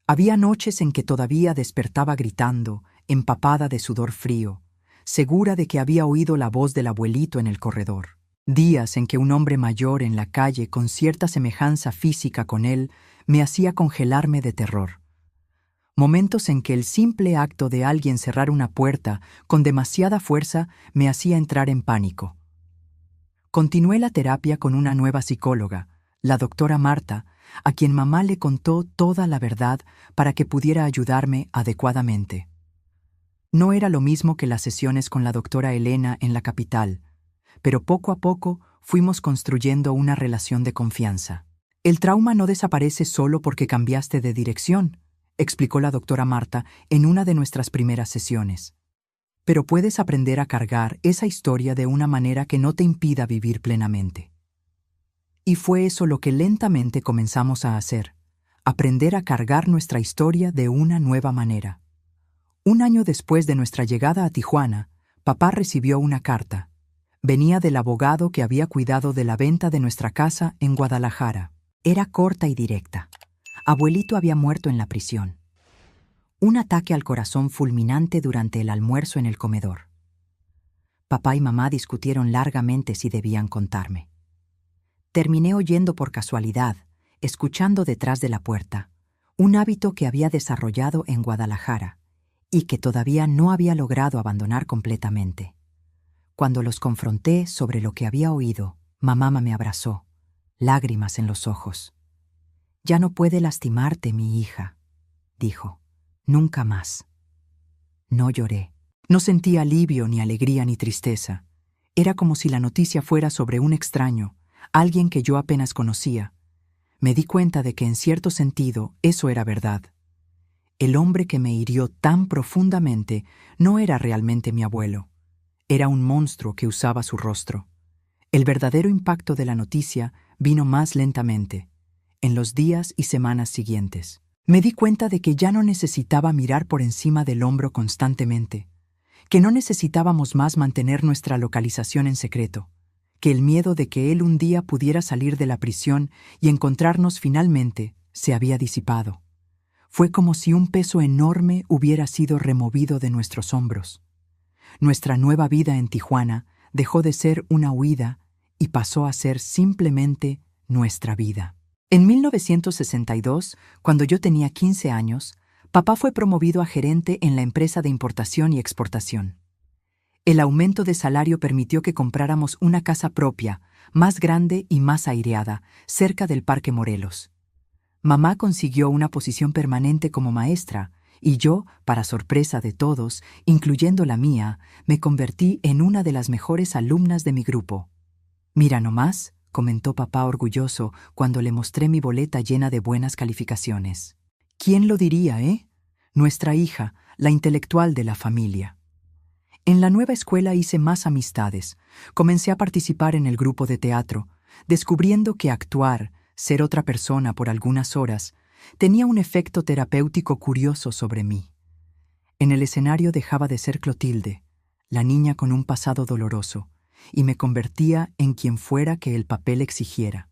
Había noches en que todavía despertaba gritando, empapada de sudor frío, segura de que había oído la voz del abuelito en el corredor. Días en que un hombre mayor en la calle con cierta semejanza física con él me hacía congelarme de terror. Momentos en que el simple acto de alguien cerrar una puerta con demasiada fuerza me hacía entrar en pánico. Continué la terapia con una nueva psicóloga, la doctora Marta, a quien mamá le contó toda la verdad para que pudiera ayudarme adecuadamente. No era lo mismo que las sesiones con la doctora Elena en la capital, pero poco a poco fuimos construyendo una relación de confianza. El trauma no desaparece solo porque cambiaste de dirección, explicó la doctora Marta en una de nuestras primeras sesiones. Pero puedes aprender a cargar esa historia de una manera que no te impida vivir plenamente. Y fue eso lo que lentamente comenzamos a hacer, aprender a cargar nuestra historia de una nueva manera. Un año después de nuestra llegada a Tijuana, papá recibió una carta. Venía del abogado que había cuidado de la venta de nuestra casa en Guadalajara. Era corta y directa. Abuelito había muerto en la prisión. Un ataque al corazón fulminante durante el almuerzo en el comedor. Papá y mamá discutieron largamente si debían contarme. Terminé oyendo por casualidad, escuchando detrás de la puerta, un hábito que había desarrollado en Guadalajara y que todavía no había logrado abandonar completamente. Cuando los confronté sobre lo que había oído, mamá me abrazó, lágrimas en los ojos. «Ya no puede lastimarte, mi hija», dijo. «Nunca más». No lloré. No sentí alivio, ni alegría, ni tristeza. Era como si la noticia fuera sobre un extraño, alguien que yo apenas conocía. Me di cuenta de que en cierto sentido eso era verdad. El hombre que me hirió tan profundamente no era realmente mi abuelo. Era un monstruo que usaba su rostro. El verdadero impacto de la noticia vino más lentamente, en los días y semanas siguientes. Me di cuenta de que ya no necesitaba mirar por encima del hombro constantemente, que no necesitábamos más mantener nuestra localización en secreto, que el miedo de que él un día pudiera salir de la prisión y encontrarnos finalmente se había disipado. Fue como si un peso enorme hubiera sido removido de nuestros hombros. Nuestra nueva vida en Tijuana dejó de ser una huida y pasó a ser simplemente nuestra vida. En 1962, cuando yo tenía 15 años, papá fue promovido a gerente en la empresa de importación y exportación. El aumento de salario permitió que compráramos una casa propia, más grande y más aireada, cerca del Parque Morelos. Mamá consiguió una posición permanente como maestra, y yo, para sorpresa de todos, incluyendo la mía, me convertí en una de las mejores alumnas de mi grupo. «Mira nomás», comentó papá orgulloso cuando le mostré mi boleta llena de buenas calificaciones. «¿Quién lo diría, eh? Nuestra hija, la intelectual de la familia». En la nueva escuela hice más amistades. Comencé a participar en el grupo de teatro, descubriendo que actuar, ser otra persona por algunas horas, tenía un efecto terapéutico curioso sobre mí. En el escenario dejaba de ser Clotilde, la niña con un pasado doloroso, y me convertía en quien fuera que el papel exigiera.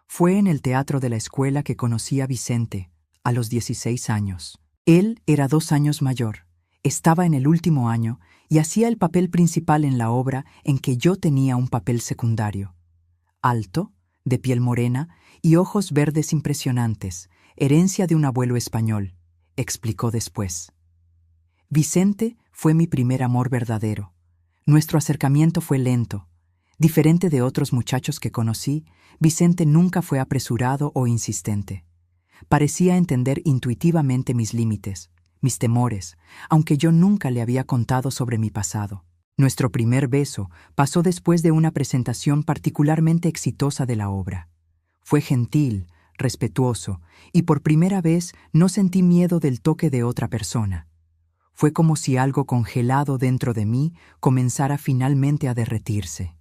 Fue en el teatro de la escuela que conocí a Vicente, a los 16 años. Él era 2 años mayor, estaba en el último año y hacía el papel principal en la obra en que yo tenía un papel secundario. Alto, de piel morena y ojos verdes impresionantes, herencia de un abuelo español, explicó después. Vicente fue mi primer amor verdadero. Nuestro acercamiento fue lento. Diferente de otros muchachos que conocí, Vicente nunca fue apresurado o insistente. Parecía entender intuitivamente mis límites, mis temores, aunque yo nunca le había contado sobre mi pasado. Nuestro primer beso pasó después de una presentación particularmente exitosa de la obra. Fue gentil, respetuoso, y por primera vez no sentí miedo del toque de otra persona. Fue como si algo congelado dentro de mí comenzara finalmente a derretirse.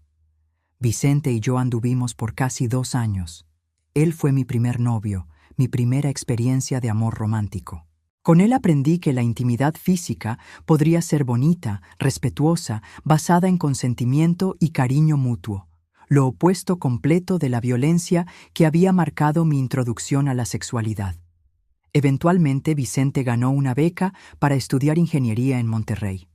Vicente y yo anduvimos por casi 2 años. Él fue mi primer novio, mi primera experiencia de amor romántico. Con él aprendí que la intimidad física podría ser bonita, respetuosa, basada en consentimiento y cariño mutuo, lo opuesto completo de la violencia que había marcado mi introducción a la sexualidad. Eventualmente, Vicente ganó una beca para estudiar ingeniería en Monterrey.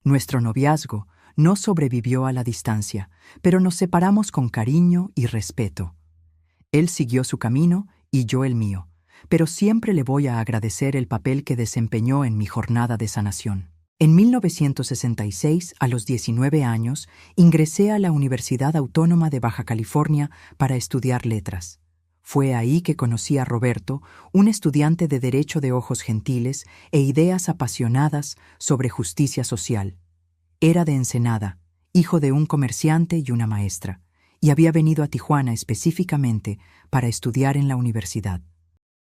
Nuestro noviazgo no sobrevivió a la distancia, pero nos separamos con cariño y respeto. Él siguió su camino y yo el mío, pero siempre le voy a agradecer el papel que desempeñó en mi jornada de sanación. En 1966, a los 19 años, ingresé a la Universidad Autónoma de Baja California para estudiar letras. Fue ahí que conocí a Roberto, un estudiante de Derecho de ojos gentiles e ideas apasionadas sobre justicia social. Era de Ensenada, hijo de un comerciante y una maestra, y había venido a Tijuana específicamente para estudiar en la universidad.